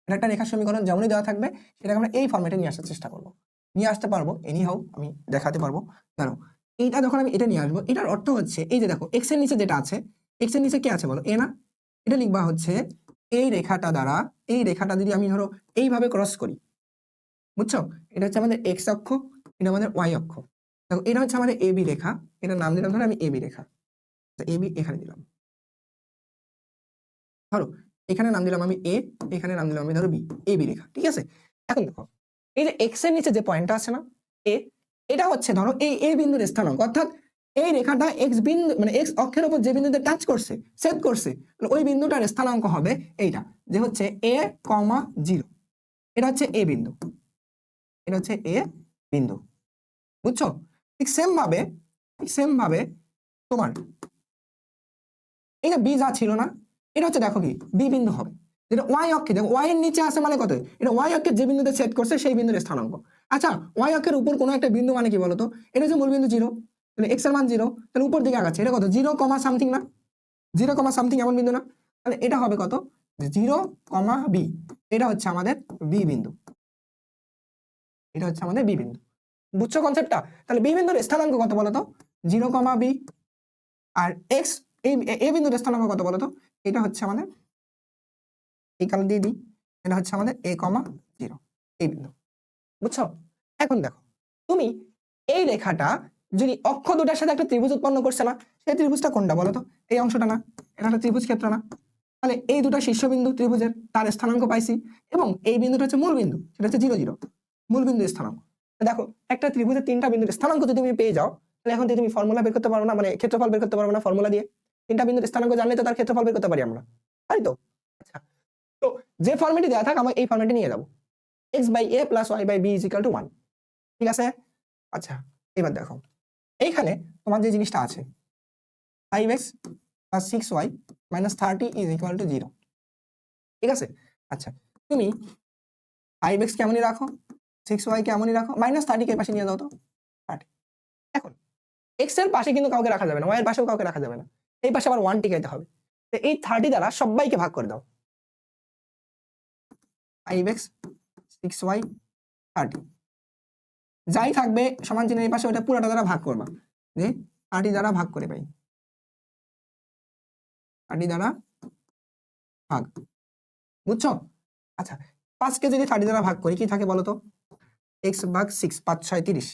A: এটা একটা রেখার সমীকরণ যেমনই দেওয়া থাকবে সেটাকে আমরা এই ফরম্যাটে নিয়ে আসার চেষ্টা করব। নিয়ে আসতে পারবো, এনিহাউ আমি দেখাতে পারবো। ধরো এইটা যখন আমি এটা নিয়ে আসবো, এটার অর্থ হচ্ছে এই যে দেখো x এর নিচে যেটা আছে, x এর নিচে কি আছে বলো, a না? এটা লিখবা হচ্ছে এই রেখাটা দ্বারা, এই রেখাটা যদি আমি ধরো এইভাবে ক্রস করি, বুঝছো? এটা হচ্ছে আমাদের x অক্ষ, এটা আমাদের y অক্ষ। দেখো এটা হচ্ছে আমাদের ab রেখা, এটার নাম দিলাম ধরো আমি ab রেখা, তো ab এখানে দিলাম। ধরো এখানে নাম দিলাম আমি a, এখানে নাম দিলাম আমি ধরো b, ab রেখা, ঠিক আছে? এখন দেখো এই যে x এর নিচে যে পয়েন্টটা আছে না a, এটা হচ্ছে ধরো এই a বিন্দুর স্থানাঙ্ক, অর্থাৎ এই রেখাটা x বিন্দু মানে x অক্ষের উপর যে বিন্দুতে টাচ করছে, ছেদ করছে, ওই বিন্দুটার স্থানাঙ্ক হবে এইটা, যে হচ্ছে a, 0। এটা হচ্ছে a বিন্দু, এটা হচ্ছে a বিন্দু। বুঝছো? ঠিক সেম ভাবে তোমার এই যে b যা ছিল না, এটা হচ্ছে দেখো কি b বিন্দু হবে, যেটা y অক্ষে, দেখো y এর নিচে আছে মানে কত, এটা y অক্ষে যে বিন্দুতে সেট করছে সেই বিন্দুর স্থানাঙ্ক। আচ্ছা, y অক্ষের উপর কোনো একটা বিন্দু মানে কি বলতো, এটা হচ্ছে মূল বিন্দু 0, তাহলে x এর মান 0, তাহলে উপর দিকে আগাচ্ছে, এটা কত 0, সামথিং না, 0, সামথিং এমন বিন্দু না, তাহলে এটা হবে কত 0, b, এটা হচ্ছে আমাদের b বিন্দু, এটা হচ্ছে আমাদের b বিন্দু। বুঝছো কনসেপ্টটা? তাহলে b বিন্দুর স্থানাঙ্ক কত বলতো, 0, b, আর x এই বিন্দুর স্থানাঙ্ক কত বলতো, এটা হচ্ছে আমাদের এই কালার দিয়ে দিই, এটা হচ্ছে আমাদের a, 0, এই বিন্দু। বুঝছো? এখন দেখো তুমি এই রেখাটা যদি অক্ষ দুটার সাথে একটা ত্রিভুজ উৎপন্ন করছে না, সেই ত্রিভুজটা কোনটা বলতো, এই অংশটা না? এটা একটা ত্রিভুজ ক্ষেত্র না? তাহলে এই দুটা শীর্ষবিন্দু ত্রিভুজের তার স্থানাঙ্ক পাইছি, এবং এই বিন্দুটা হচ্ছে মূল বিন্দু, সেটা হচ্ছে 0, 0, মূল বিন্দুর স্থানাঙ্ক। দেখো একটা ত্রিভুজের তিনটা বিন্দুর স্থানাঙ্ক যদি তুমি পেয়ে যাও, তাহলে এখন থেকে তুমি ফর্মুলা বের করতে পারো না, মানে ক্ষেত্রফল বের করতে পারবো না ফর্মুলা দিয়ে? তিনটা বিন্দুর স্থানাঙ্ক জানলে তো তার ক্ষেত্রফল বের করতে পারি আমরা, তাই তো? আচ্ছা, তো যে ফর্মেটে দেওয়া থাক আমরা এই ফর্মেটে নিয়ে যাবো, x/a + y/b = 1, ঠিক আছে? আচ্ছা, এবার দেখো এইখানে তোমার যে জিনিসটা আছে 5x + 6y - 30 = 0, ঠিক আছে? আচ্ছা, তুমি 5x কেমনই রাখো, 6y কেমনই রাখো, -30 কে পাশে নিয়ে যাও তো 30। এখন x এর পাশে কিন্তু কাউকে রাখা যাবে না, y এর পাশেও কাউকে রাখা যাবে না, এই পাশে আবার 1 টিকাইতে হবে। তো এই 30 দ্বারা সবাইকে ভাগ করে দাও, 5x 6y 30, যাই থাকবে সমান চিহ্নের এই পাশে ওটা পুরোটা দ্বারা ভাগ করবা, যে 30 দ্বারা ভাগ করে পাই, 30 দ্বারা ভাগ, বুঝছো? আচ্ছা, 5 কে যদি 30 দ্বারা ভাগ করি কি থাকে বলো তো, x ভাগ 6, 5 6 30,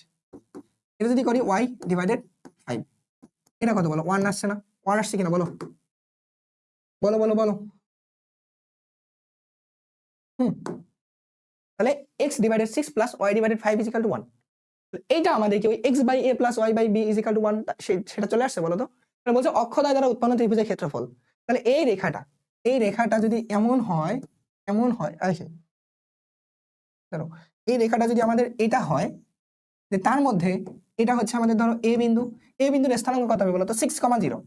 A: এটা যদি করি y / 5, এটা কত বলো? 1 আসছে না? 1 আসছে কিনা বলো, বলো বলো বলো। তাহলে x / 6 + y / 5 = 1, এইটা আমাদেরকে ওই x/a + y/b = 1 সেটা চলে আসছে বলো তো? তাহলে বলছে অক্ষদ্বয় দ্বারা উৎপন্ন ত্রিভুজের ক্ষেত্রফল। তাহলে এই রেখাটা যদি এমন হয়, আসে ধরো এই রেখাটা যদি আমাদের এটা হয়, যে তার মধ্যে এটা হচ্ছে আমাদের ধরো a বিন্দুর স্থানাঙ্ক কত হবে বলো তো? 6,0,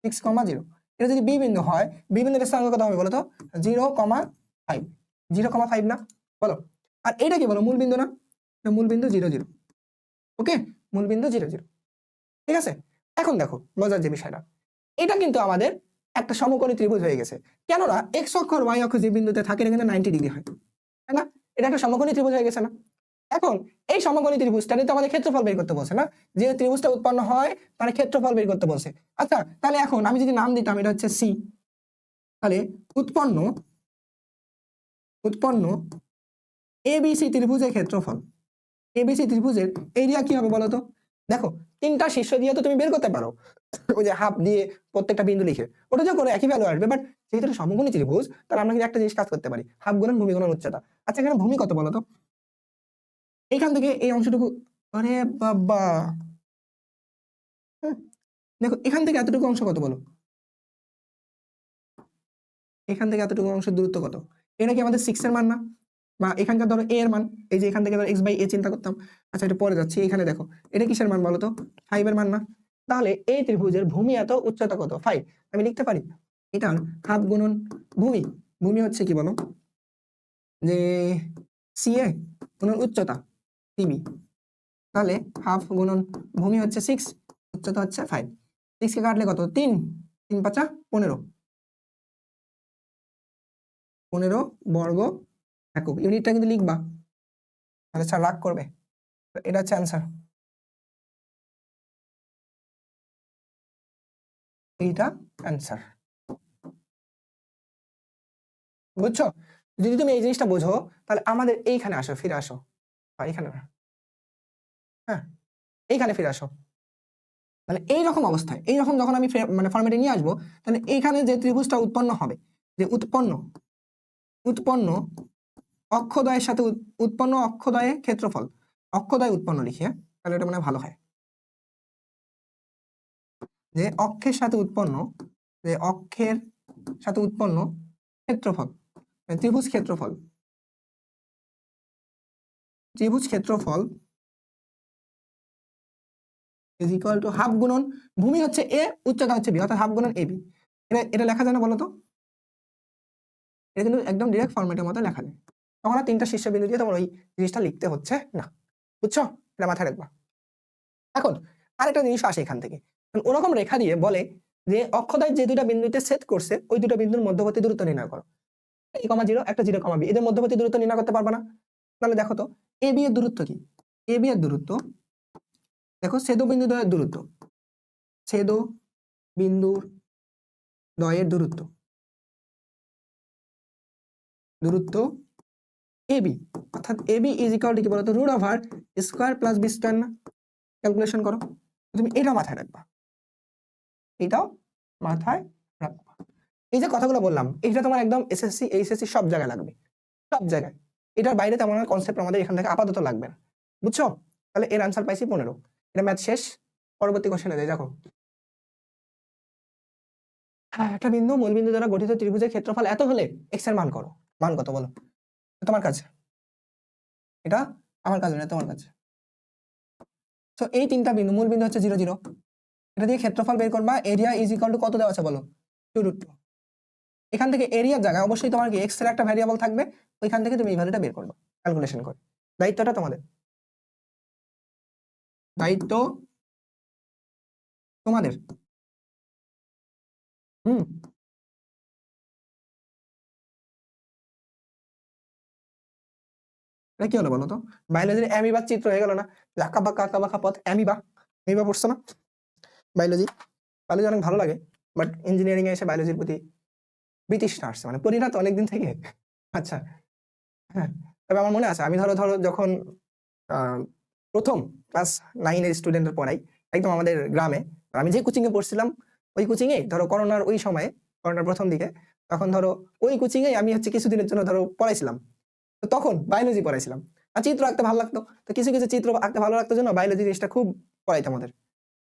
A: 6,0। এটা যদি b বিন্দু হয়, b বিন্দুর স্থানাঙ্ক কত হবে বলো তো? 0,5, 0,5 না বলো? আর এটা কি বলো? মূল বিন্দু না? মূল বিন্দু 0 0, ওকে, মূল বিন্দু 0 0, ঠিক আছে? এখন দেখো মজার যে বিষয়টা, এটা কিন্তু আমাদের একটা সমকোণী ত্রিভুজ হয়ে গেছে, কেননা x অক্ষ আর y অক্ষ যে বিন্দুতে থাকে এটা কিন্তু 90 ডিগ্রি হয়, তাই না? এটা একটা সমকোণী ত্রিভুজ হয়ে গেছে না? এখন এই সমকোণী ত্রিভুজটাতে তো আমাদের ক্ষেত্রফল বের করতে বলছে না, যে ত্রিভুজটা উৎপন্ন হয় তার ক্ষেত্রফল বের করতে বলছে। আচ্ছা, তাহলে এখন আমি যদি নাম দিতাম এটা হচ্ছে c, তাহলে উৎপন্ন ABC ত্রিভুজের ক্ষেত্রফল, ABC ত্রিভুজের এরিয়া কি হবে বলো তো? দেখো তিনটা শীর্ষ দিয়ে তো তুমি বের করতে পারো, ওই যে হাফ দিয়ে প্রত্যেকটা বিন্দু লিখে, ওটা যে করে একই ভ্যালু আসবে, বাট যেহেতু এটা সমকোণী ত্রিভুজ তাহলে আমরা কিন্তু একটা জিনিস কাজ করতে পারি, হাফ গুণন ভূমি গুণন উচ্চতা। আচ্ছা, এখানে ভূমি কত বলো তো? এইখান থেকে এই অংশটুকু, আরে বাবা, দেখো এখান থেকে এতটুকু অংশ কত বলো? এখান থেকে এতটুকু অংশের দূরত্ব কত? এটা কি আমাদের 6 এর মান না? বা এখানকার ধরো a এর মান, এই যে এখান থেকে ধরো x/a চিন্তা করতাম। আচ্ছা, এটা পরে যাচ্ছি, এখানে দেখো এটা কিসের মান বলো তো? 5 এর মান না? তাহলে এই ত্রিভুজের ভূমি এত, উচ্চতা কত? 5। আমি লিখতে পারি এটার হাফ গুণন ভূমি হচ্ছে কি বলো, যে CA গুণন উচ্চতা CB, তাহলে হাফ গুণন ভূমি হচ্ছে 6, উচ্চতা হচ্ছে 5, 6 কে কাটলে কত? 3, 3 5 15 বর্গ একক। ইউনিটটা কিন্তু লিখবা, তাহলে স্যার রাগ করবে। এটা হচ্ছে অ্যান্সার, এইটা অ্যান্সার, বুঝছো? যদি তুমি এই জিনিসটা বোঝো তাহলে আমাদের এইখানে আসো, ফিরে আসো, এইখানে না, হ্যাঁ এইখানে ফিরে আসো। মানে এইরকম অবস্থায়, এইরকম যখন আমি মানে ফরম্যাটে নিয়ে আসবো, তাহলে এইখানে যে ত্রিভুজটা উৎপন্ন হবে, যে উৎপন্ন অক্ষদ্বয়ের সাথে উৎপন্ন অক্ষদ্বয়ের ক্ষেত্রফল, অক্ষদ্বয় উৎপন্ন লিখি, তাহলে এটা মানে ভালো হয়, যে অক্ষের সাথে উৎপন্ন ক্ষেত্রফল, ত্রিভুজ ক্ষেত্রফল ইজ ইকুয়াল টু হাফ গুণন ভূমি হচ্ছে a, উচ্চতা হচ্ছে b, অর্থাৎ হাফ গুণন ab। এটা লেখা যায় না বলো তো? এটা কিন্তু একদম ডিরেক্ট ফরম্যাটের মতো লেখা যায়, তখন আর তিনটা শীর্ষবিন্দু দিয়ে তোমার ওই জিনিসটা লিখতে হচ্ছে না, বুঝছো? এটা মাথায় রাখবা। এখন আরেকটা জিনিস আসে এখান থেকে, ওরকম রেখা দিয়ে বলে যে অক্ষদ্বয় যে দুইটা বিন্দুতে ছেদ করছে ওই দুটো বিন্দুর মধ্যবর্তী দূরত্ব নির্ণয় করো, a,0 একটা 0,b, এদের মধ্যবর্তী দূরত্ব নির্ণয় করতে পারবা না? তাহলে দেখো তো ab এর দূরত্ব কি? ab এর দূরত্ব দেখো ছেদ বিন্দু দ্বয়ের দূরত্ব, ছেদ বিন্দুর দ্বয়ের দূরত্ব ab, অর্থাৎ ab ইজ ইকুয়াল টু কি বলতো? √² + b² না? ক্যালকুলেশন করো, তুমি এটা মাথায় রাখবা, এটাও মাথায় রাখবা। এই যে কথাগুলো বললাম এটা তোমার একদম এসএসসি এইচএসসি সব জায়গায় লাগবে, সব জায়গায়। এটার বাইরে তেমন কনসেপ্ট আমাদের এখান থেকে আপাতত লাগবে না, বুঝছো? তাহলে এর আনসার পাইছি 15। এটা ম্যাথ শেষ। পরবর্তী কোশ্চেনে যাই। দেখো হ্যাঁ, একটা বিন্দু মূল বিন্দু দ্বারা গঠিত ত্রিভুজের ক্ষেত্রফল এত হলে এক্স এর মান করো। মান কত বলো? তোমার কাছে এটা, আমার কাছে না, তোমার কাছে। তো এই তিনটা বিন্দু, মূল বিন্দু হচ্ছে 0 0, এটা দিয়ে ক্ষেত্রফল বের করবা। এরিয়া ইজ ইকুয়াল টু কত দেওয়া আছে বলো? 2√2। এখান থেকে এরিয়ার জায়গায় অবশ্যই তোমার কি এক্স এর একটা ভ্যারিয়েবল থাকবে, ওইখান থেকে তুমি এই ভ্যালুটা বের করবে ক্যালকুলেশন করে। দায়িত্বটা তোমাদের, দায়িত্ব তোমাদের। হুম, এটা কি হলো বলো তো? বায়োলজির অ্যামিবার চিত্র হয়ে গেল না? আঁকা বাঁকা পথ, অ্যামিবা। অ্যামিবা পড়ছো না বায়োলজি? বায়োলজি অনেক ভালো লাগে, বাট ইঞ্জিনিয়ারিং এ এসে বায়োলজির প্রতি বিতৃষ্ণা আসছে, মানে পরিণত অনেকদিন থেকে। আচ্ছা, হ্যাঁ, তবে আমার মনে আছে আমি ধরো ধরো যখন প্রথম ক্লাস 9-এর স্টুডেন্টের পড়াই একদম আমাদের গ্রামে, আমি যে কোচিং এ পড়ছিলাম ওই কোচিং এ ধরো করোনার ওই সময়ে, করোনার প্রথম দিকে, তখন ধরো ওই কোচিং এ আমি হচ্ছে কিছুদিনের জন্য ধরো পড়াইছিলাম। তো তখন বায়োলজি পড়াইছিলাম, আর চিত্র আঁকতে ভালো লাগতো। তো কিছু কিছু চিত্র আঁকতে ভালো লাগতো জন্য বায়োলজি জিনিসটা খুব পড়াইতো আমাদের।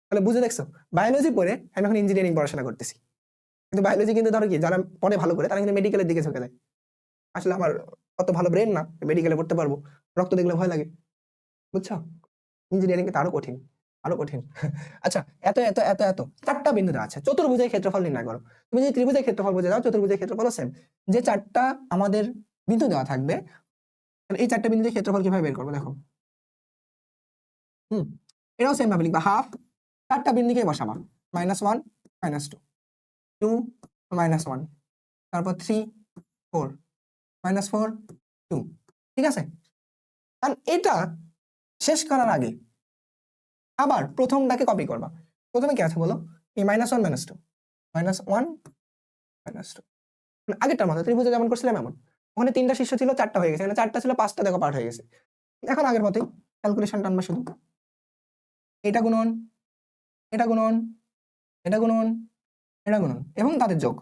A: তাহলে বুঝে দেখছো, বায়োলজি পড়ে আমি এখন ইঞ্জিনিয়ারিং পড়াশোনা করতেছি। কিন্তু বায়োলজি কিন্তু ধরো কি, যারা পড়ে ভালো করে তারা কিন্তু মেডিকেলের দিকে ঝুঁকে যায়। আসলে আমার অত ভালো ব্রেন না, মেডিকেলে পড়তে পারবো, রক্ত দেখলে ভয় লাগে, বুঝছো? ইঞ্জিনিয়ারিং কিন্তু আরো কঠিন, আরো কঠিন। আচ্ছা, এত এত এত এত 4টা বিন্দু দেওয়া আছে, চতুর্ভুজের ক্ষেত্রফল নির্ণয় করো। তুমি যদি ত্রিভুজের ক্ষেত্রফল বুঝে দাও, চতুর্ভুজের ক্ষেত্রফল সেম। যে 4টা আমাদের বিন্দু দেওয়া থাকবে, এই 4টা বিন্দুর ক্ষেত্রফল কিভাবে বের করবো দেখো। এটাও সেম ভাবে লিখবা, হাফ 4টা বিন্দুকে বসাবা, -1 -2 2 -1, তারপর 3 4 -4 2, ঠিক আছে? আর এটা শেষ করার আগে আবার প্রথমটাকে কপি করবা। প্রথমে কি আছে বলো? এই -1 -2 -1 -2, আগেরটার মতো ত্রিভুজে যেমন করছিলাম এমন। ওখানে 3টা শীর্ষ ছিল, 4টা হয়ে গেছে, এখানে 4টা ছিল, 5টা দেখো পার্ট হয়ে গেছে। এখন আগের মতোই ক্যালকুলেশন টানবা শুধু, এটা গুণন, এটা গুণন, এটা গুণন, এটা গুণন এবং তাদের যোগ।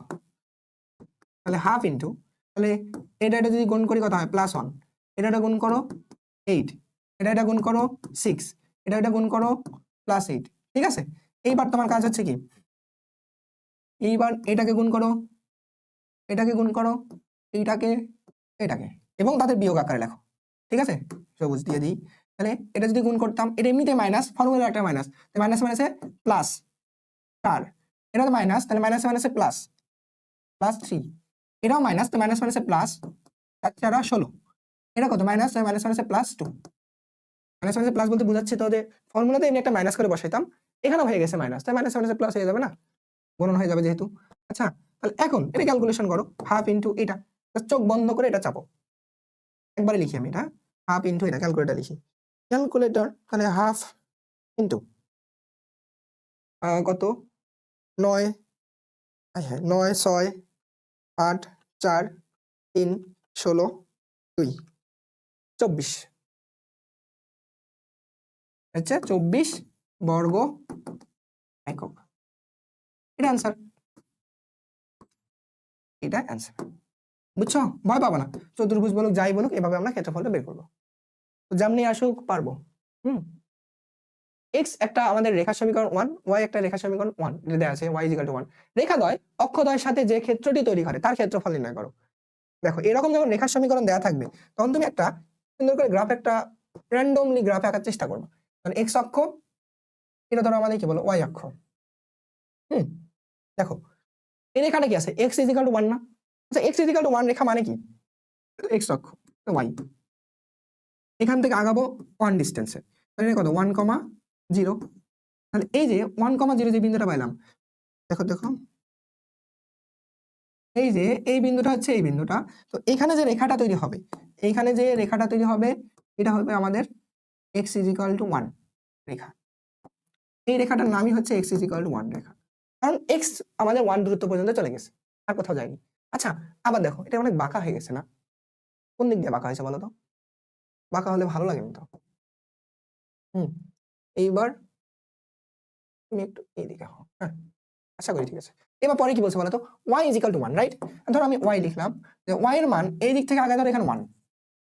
A: তাহলে হাফ ইন্টু, তাহলে এটা যদি গুণ করি কত হয়? +1। এটা গুণ করো 8, এটা গুণ করো 6, এটা গুণ করো +8, ঠিক আছে? এইবার তোমার কাজ হচ্ছে কি, এইবার এটাকে গুণ করো, এটাকে গুণ করো, এইটাকে, এটাকে, এবং তাদের বিয়োগ আকারে লেখো, ঠিক আছে? সবুজ দিয়ে দিই। তাহলে এটা যদি গুণ করতাম, এটা এমনিতে মাইনাস, ফর্মুলা একটা মাইনাস, মাইনাস মাইনাসে প্লাস 4, এটা তো মাইনাস, তাহলে মাইনাসে মাইনাসে প্লাস +3, এটাও মাইনাস, তো মাইনাস মাইনাসে প্লাস 4 4 16, এটা কত? মাইনাস মাইনাস মাইনাসে +2, মাইনাস মাইনাসে প্লাস বলতে বোঝাচ্ছে তো যে ফর্মুলাতে এমনি একটা মাইনাস করে বসাইতাম, এখানেও হয়ে গেছে মাইনাস, তাই মাইনাস মাইনাসে প্লাস হয়ে যাবে না, গুণন হয়ে যাবে যেহেতু। আচ্ছা, তাহলে এখন এটা ক্যালকুলেশন করো, হাফ ইন্টু এটা, চোখ বন্ধ করে এটা চাপো, একবারে লিখি আমি এটা, হাফ ইন্টু এটা, ক্যালকুলেটর লিখি, ক্যালকুলেটর, তাহলে হাফ ইন্টু কত? 9, হ্যাঁ 9 6 8 4 3 16 2 24, আচ্ছা 24 বর্গ একক, এটা অ্যান্সার, এটা অ্যান্সার, বুঝছো? ভয় পাবো না, চতুর্ভুজ বলুক যাই বলুক, এভাবে আমরা ক্ষেত্রফলটা বের করবো, তো যেমনি আসুক পারবো। এক্স একটা আমাদের রেখা সমীকরণ 1, ওয়াই একটা রেখা সমীকরণ 1 এটা দেওয়া আছে, y = 1। রেখাদ্বয় অক্ষদ্বয়ের সাথে যে ক্ষেত্রটি তৈরি করে তার ক্ষেত্রফল নির্ণয় করো। দেখো এরকম যখন রেখা সমীকরণ দেওয়া থাকবে, তখন তুমি একটা সুন্দর করে গ্রাফ, একটা র্যান্ডমলি গ্রাফ আঁকার চেষ্টা করবে। কারণ এক্স অক্ষ, এটা ধরো আমাদের কি বলো ওয়াই অক্ষ। দেখো এই রেখাটা কি আছে? x = 1 না? আচ্ছা, x = 1 রেখা মানে কি? এক্স অক্ষ, ওয়াই, এখান থেকে আগাবো 1 ডিস্টেন্সে, তাহলে কত? 1, 0। তাহলে এই যে 1, 0 যে বিন্দুটা পাইলাম, দেখো দেখো, এই যে এই বিন্দুটা হচ্ছে এই বিন্দুটা, তো এখানে যে রেখাটা তৈরি হবে, এইখানে যে রেখাটা তৈরি হবে, এটা হবে আমাদের x = 1 রেখা। এই রেখাটার নামই হচ্ছে x = 1 রেখা, কারণ x আমাদের 1 দূরত্ব পর্যন্ত চলে গেছে, আর কোথাও যায়নি। আচ্ছা, আবার দেখো এটা অনেক বাঁকা হয়ে গেছে না? কোন দিক দিয়ে বাঁকা হয়েছে বলো তো? বাঁকা হলে ভালো লাগে না তো। এইবার তুমি একটু এইদিকে হও, হ্যাঁ, আশা করি ঠিক আছে। এবার পরে কি বলছে বলতো? y = 1, right? ধরো আমি y লিখলাম, যে y এর মান এই দিক থেকে আগে ধরো এখানে 1,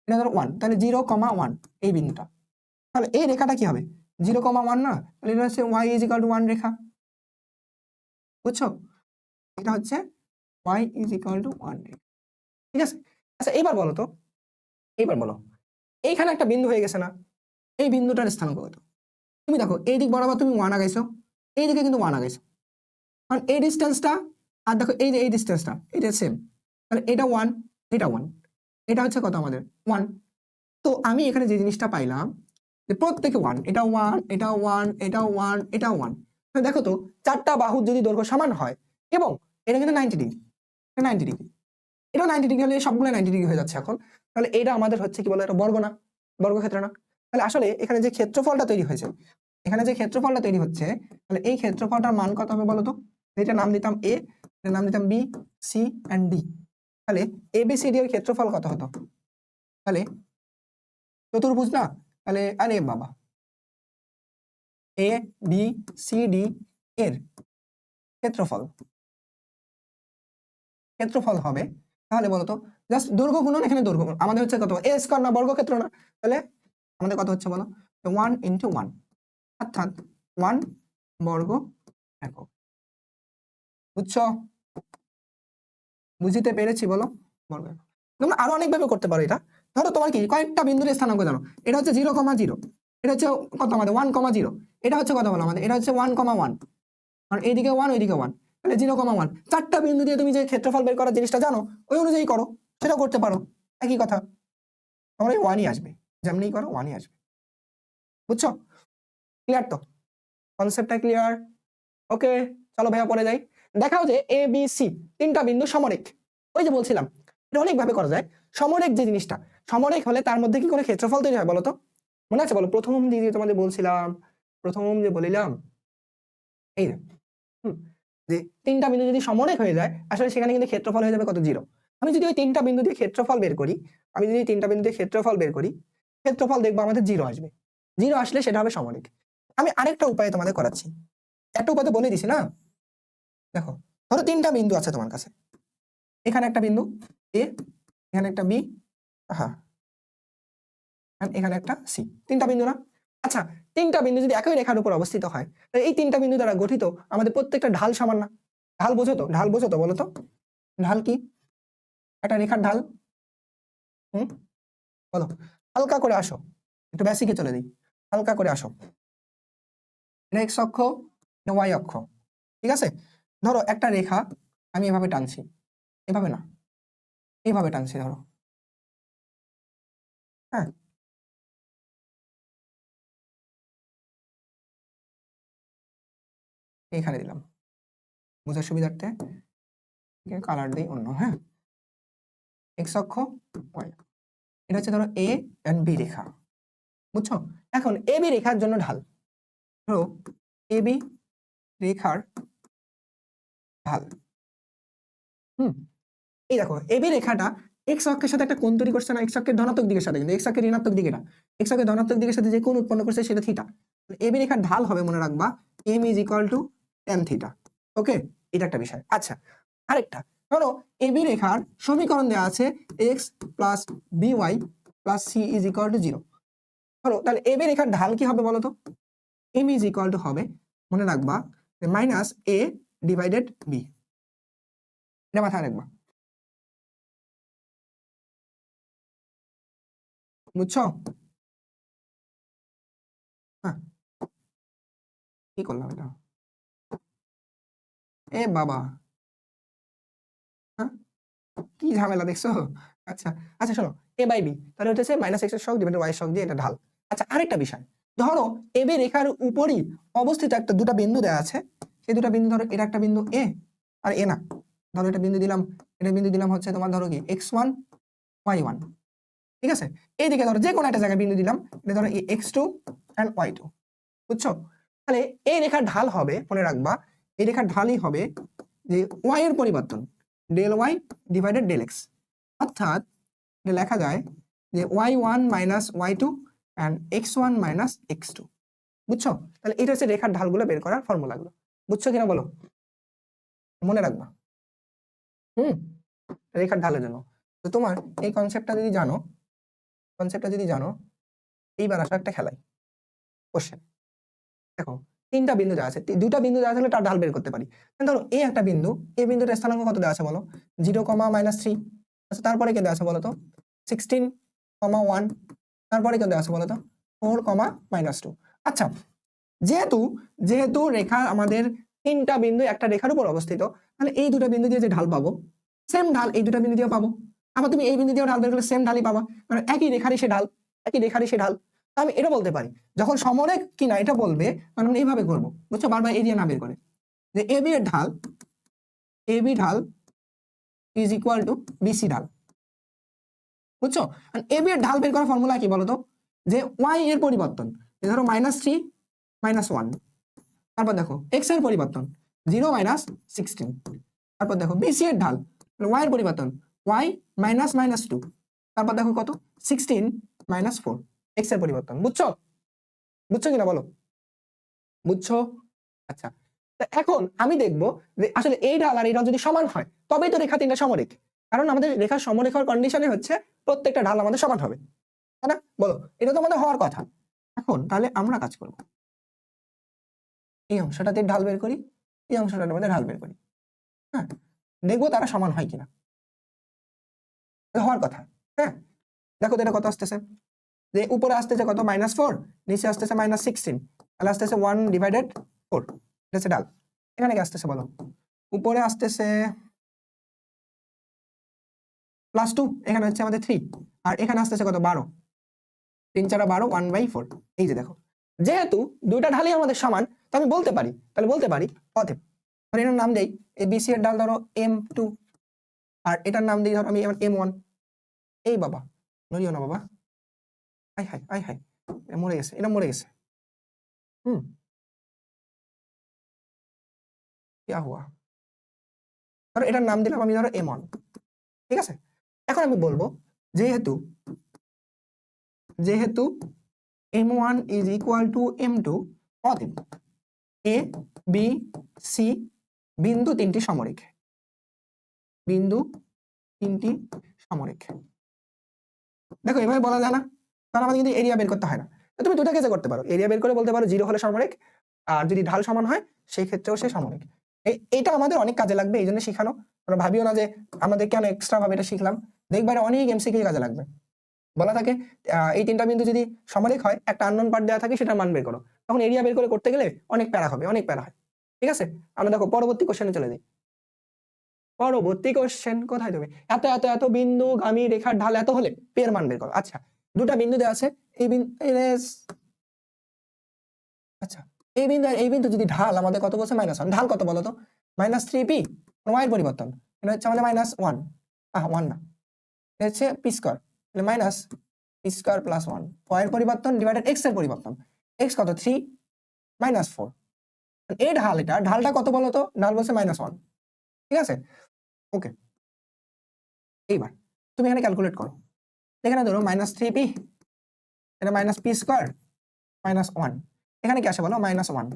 A: এটা ধরো 1, তাহলে 0, 1 এই বিন্দুটা, তাহলে এই রেখাটা কি হবে? 0,1 না, তাহলে এটা হচ্ছে y ইজ ইকুয়াল টু 1 রেখা, বুঝছো? এটা হচ্ছে y ইজ ইকুয়াল টু 1 রেখা, ঠিক আছে? আচ্ছা এবার বলো তো, এইবার বলো, এইখানে একটা বিন্দু হয়ে গেছে না, এই বিন্দুটার স্থানাঙ্ক কত? তুমি দেখো এই দিক বরাবর তুমি 1 আগাইছো, এই দিকে কিন্তু 1 আগাইছো, কারণ এই ডিস্টেন্সটা আর দেখো এই যে এই ডিস্টেন্সটা এটা সেম, তাহলে এটা 1, এটা 1, এটা হচ্ছে কত আমাদের 1। তো আমি এখানে যে জিনিসটা পাইলাম যে প্রত্যেকে 1, এটা 1, এটা 1, এটা 1, এটা 1। দেখো তো চারটা বাহুর যদি দৈর্ঘ্য সমান হয় এবং এটা কিন্তু 90 ডিগ্রি, এটা 90 ডিগ্রি, এটাও 90 ডিগ্রি হলে সবগুলো 90 ডিগ্রি হয়ে যাচ্ছে এখন, তাহলে এটা আমাদের হচ্ছে কি বলে, এটা বর্গ না, বর্গক্ষেত্র না। তাহলে আসলে এখানে যে ক্ষেত্রফলটা তৈরি হয়েছে, এখানে যে ক্ষেত্রফলটা তৈরি হচ্ছে, তাহলে এই ক্ষেত্রফলটার মান কত হবে বলো তো? এটা নাম দিতাম এ, এর নাম দিতাম বি, সি এন্ড ডি। তাহলে এ বি সি ডি এর ক্ষেত্রফল কত হতো? তাহলে চতুর্ভুজ না, তাহলে আরে বাবা, এ বি সি ডি এর ক্ষেত্রফল, ক্ষেত্রফল হবে তাহলে বলতো জাস্ট দৈর্ঘ্য গুণন, এখানে দৈর্ঘ্য গুণ, আমাদের হচ্ছে কত, এ স্কয়ার না, বর্গক্ষেত্র না, তাহলে আমাদের কত হচ্ছে বলো, 1 ইন্টু 1, অর্থাৎ 1 বর্গ একক। বুঝছো? বুঝিতে পেরেছি বলো? বর্গ একক। তোমরা আরো অনেক ভাবে করতে পারো এটা। ধরো তোমার কি কয়েকটা বিন্দুর স্থানাঙ্ক জানো, এটা হচ্ছে 0,0, এটা হচ্ছে কত আমাদের 1,0, এটা হচ্ছে কত বলো আমাদের, এটা হচ্ছে 1,1, কারণ এইদিকে 1 ওইদিকে 1, তাহলে 0,1। চারটা বিন্দু দিয়ে তুমি যে ক্ষেত্রফল বের করার জিনিসটা জানো ওই অনুযায়ী করো, সেটাও করতে পারো, একই কথা, আমার এই 1ই আসবে, যেমনি করো 1ই আসবে। বুঝছো? ক্লিয়ার তো? কনসেপ্টটা ক্লিয়ার? ওকে, চলো ভাইয়া পরে যাই। দেখাও যে এ বি সি তিনটা বিন্দু সমরেখ। ওই যে বলছিলাম এটা অনেক ভাবে করা যায়। সমরেখ যে জিনিসটা, সমরেখ হলে তার মধ্যে কি কোনো ক্ষেত্রফল তৈরি হয় বলো তো? মনে আছে বলো? প্রথম দিকে তোমাদের বলছিলাম, প্রথম যে বলিলাম এই যে যে তিনটা বিন্দু যদি সমরেখ হয়ে যায় আসলে সেখানে কিন্তু ক্ষেত্রফল হয়ে যাবে কত, 0। আমি যদি ওই তিনটা বিন্দু দিয়ে ক্ষেত্রফল বের করি, আমি যদি তিনটা বিন্দু দিয়ে ক্ষেত্রফল বের করি, ক্ষেত্রফল দেখবো আমাদের 0 আসবে, 0 আসলে সেটা হবে সমরেখ। আমি আরেকটা উপায় তোমাদের করাচ্ছি, একটা উপায় তো বলে দিছি না। দেখো ধরো তিনটা বিন্দু আছে তোমার কাছে, এখানে একটা বিন্দু এ, এখানে একটা বি, হ্যাঁ এখানে একটা সি, তিনটা বিন্দু না? আচ্ছা তিনটা বিন্দু যদি একই রেখার উপর অবস্থিত হয় তাহলে এই তিনটা বিন্দু দ্বারা গঠিত আমাদের প্রত্যেকটা ঢাল সমান না? ঢাল বোঝো তো? ঢাল বোঝো তো বলো তো? ঢাল কি? একটা রেখার ঢাল। হুম, বলো। হালকা করে আসো, একটু বেসিকে চলে দিই, হালকা করে আসো। এটা এক্স অক্ষ, এটা ওয়াই অক্ষ, ঠিক আছে? ধরো একটা রেখা আমি এভাবে টানছি, এভাবে না, এইভাবে টানছি ধরো, হ্যাঁ এইখানে দিলাম বোঝার সুবিধার্থে, কালার দিই অন্য, হ্যাঁ এক্স অক্ষ ওয়াই, এটা হচ্ছে ধরো এ এন্ড বি রেখা, বুঝছো? এখন এ বি রেখার জন্য ঢাল, ধরো এ বি রেখার ঢাল, হুম, এই দেখো এ বি রেখাটা এক্স অক্ষের সাথে একটা কোণ তৈরি করছে না, এক্স অক্ষের ধনাত্মক দিকের সাথে, কিন্তু এক্স অক্ষের ঋণাত্মক দিকে না, এক্স অক্ষের ধনাত্মক দিকের সাথে যে কোণ উৎপন্ন করছে সেটা থিটা। এ বি রেখার ঢাল হবে মনে রাখবা m is equal to tan theta. Okay, এটা একটা বিষয়। আচ্ছা আরেকটা, ধরো এ বি রেখার সমীকরণ দেওয়া আছে x plus b y plus c is equal to 0। ধরো তাহলে এ বি রেখার ঢাল কি হবে বলো তো? এম ইজ ইকুয়াল টু হবে মনে রাখবা মাইনাস এ ডিভাইডেড বি, এটা মাথায় রাখবা, বুঝছো? হ্যাঁ, কি করলাম এটা, এ বাবা, হ্যাঁ কি ঝামেলা দেখছো? আচ্ছা আচ্ছা শোনো, এ বাই বি তাহলে হচ্ছে মাইনাস এক্স এর শক ডিভাইডেড ওয়াই এর শক দিয়ে এটা ঢাল। আচ্ছা আরেকটা বিষয়, ধরো এ বি রেখার উপরই অবস্থিত একটা দুটো বিন্দু দেওয়া আছে, সেই দুটো বিন্দু ধরো এটা একটা বিন্দু এ আর এ না, ধরো এটা বিন্দু দিলাম, এটা বিন্দু দিলাম হচ্ছে তোমার ধরো কি x1 y1, ঠিক আছে? এইদিকে ধরো যে কোনো একটা জায়গায় বিন্দু দিলাম, এটা ধরো x2 এন্ড y2, বুঝছো? তাহলে এই রেখার ঢাল হবে মনে রাখবা, এই রেখার ঢালই হবে যে y এর পরিবর্তন del y divided del x, অর্থাৎ এটা লেখা যায় যে y1 minus y2 and x1 minus x2, বুঝছো? তাহলে এটা হচ্ছে রেখার ঢালগুলো বের করার ফর্মুলাগুলো, বুঝছো কিনা বলো? মনে রাখবা, হুম, রেখার ঢালের জন্য। তো তোমার এই কনসেপ্টটা যদি জানো, কনসেপ্টটা যদি জানো, এইবার আসো একটা খেলাই, কোশ্চেন। দেখো তিনটা বিন্দু দেওয়া আছে, দুটা বিন্দু দেওয়া থাকলে তার ঢাল বের করতে পারি। ধরো এই একটা বিন্দু, এই বিন্দুটার স্থানাঙ্ক কত দেওয়া আছে বলো, 0, -3। আচ্ছা তারপরে কি দেওয়া আছে বলো তো, 16, 1। তারপরে কি দেওয়া আছে বলো তো, 4, -2। আচ্ছা যেহেতু যেহেতু রেখা আমাদের তিনটা বিন্দু একটা রেখার উপর অবস্থিত, তাহলে এই দুটো বিন্দু দিয়ে যে ঢাল পাবো সেম ঢাল এই দুটো বিন্দু দিয়ে পাবো। আবার তুমি এই বিন্দু দিয়ে ঢাল বের করলে সেম ঢালই পাবা, মানে একই রেখারই সে ঢাল, একই রেখারই সে ঢাল। আমি এটা বলতে পারি যখন সমরেখ কিনা এটা বলবে, মানে আমরা এইভাবে করবো, বুঝছো, বারবার এরিয়া না বের করে, যে এ বি এর ঢাল, এ বি ঢাল ইজ ইকুয়াল টু বিসি ঢাল, বুঝছো। এ বি এর ঢাল বের করার ফর্মুলা কি বলতো, যে ওয়াই এর পরিবর্তন, ধরো -3, -1। তারপর দেখো এক্স এর পরিবর্তন 0, -16। তারপর দেখো বিসি এর ঢাল, ওয়াই এর পরিবর্তন ওয়াই -2। তারপর দেখো কত, 16, -4। এক্স এর পরিবর্তন, বুঝছো, বুঝছো কিনা বলো, বুঝছো। আচ্ছা এখন আমি দেখবো যে আসলে এই ঢাল আর এই ঢাল যদি সমান হয় তবেই তো রেখা তিনটা সমরেখ, কারণ আমাদের রেখা সমরেখার কন্ডিশনে হচ্ছে প্রত্যেকটা ঢাল আমাদের সমান হবে, তাই না বলো, এটা তো আমাদের হওয়ার কথা। এখন তাহলে আমরা কাজ করব, এই অংশটাতে ঢাল বের করি, এই অংশটার মধ্যে ঢাল বের করি, হ্যাঁ, দেখবো তারা সমান হয় কিনা, হওয়ার কথা। হ্যাঁ দেখো তো এটা কত আসতেছে, যে উপরে আসতেছে কত -4, নিচে আসতেছে -16, তাহলে আসতেছে 1/4, এটা হচ্ছে ঢাল। এখানে কি আসতেছে বলো, উপরে আসতেছে +2, এখানে হচ্ছে আমাদের 3, আর এখানে আসতেছে কত 12, 3 4 12, 1/4। এই যে দেখো যেহেতু দুইটা ঢালই আমাদের সমান, তো আমি বলতে পারি, তাহলে বলতে পারি অতএব, ধরো এটার নাম দেই, এই বিসি এর ঢাল ধরো M2, আর এটার নাম দিই ধরো আমি M1। এই বাবা নড়িও না বাবা, আই হাই আই হাই, এটা মরে গেছে, এটা মরে গেছে। क्या हुआ, ধরো এটার নাম দিলাম আমি ধরো M1, ঠিক আছে। এখন আমি বলবো যেহেতু যেহেতু M1 is equal two M2, অতএব এ বি সি বিন্দু তিনটি সমরেখ, বিন্দু তিনটি সমরেখ। দেখো এভাবে বলা যায় না, কারণ আমাদের কিন্তু এরিয়া বের করতে হয় না। তো তুমি দুটা কেসে করতে পারো, এরিয়া বের করে বলতে পারো 0 হলে সমরেখ, আর যদি ঢাল সমান হয় সেই ক্ষেত্রেও সে সমরেখ। এইটা আমাদের অনেক কাজে লাগবে, এই জন্য শিখানো। তোমরা ভাবিও না যে আমাদের কেন এক্সট্রা ভাবে এটা শিখলাম, দেখবে অনেক এমসিকিউ কাজে লাগবে। বলা থাকে এই তিনটা বিন্দু যদি সমরেখ হয়, একটা আননোন পার্ট দেওয়া থাকে, সেটা মান বের করো, তখন এরিয়া বের করে করতে গেলে অনেক প্যারা হবে, অনেক প্যারা হয়। ঠিক আছে, আমরা দেখো পরবর্তী কোশ্চেনে চলে যাই। পরবর্তী কোশ্চেন কোথায়, তুমি এত এত এত বিন্দু গামী রেখার ঢাল এত হলে পি এর মান বের করো। আচ্ছা দুটা বিন্দু দেওয়া আছে, এই বিন্দু, আচ্ছা এই বিন্দু যদি ঢাল আমাদের কত বলছে -1, ঢাল কত বলো তো, -3p, ওয়াই এর পরিবর্তন এটা হচ্ছে আমাদের -1, 1 না, এটা হচ্ছে পি স্কয়ার, তাহলে -p² + 1, ওয়াই এর পরিবর্তন ডিভাইডেড এক্স এর পরিবর্তন, এক্স কত 3, -4। এই ঢালটা কত বলো তো, ঢাল বলছে -1, ঠিক আছে। ওকে এইবার তুমি এখানে ক্যালকুলেট করো, এখানে ধরো -3p, এটা -p² -1, এখানে কি আসে বলো -1,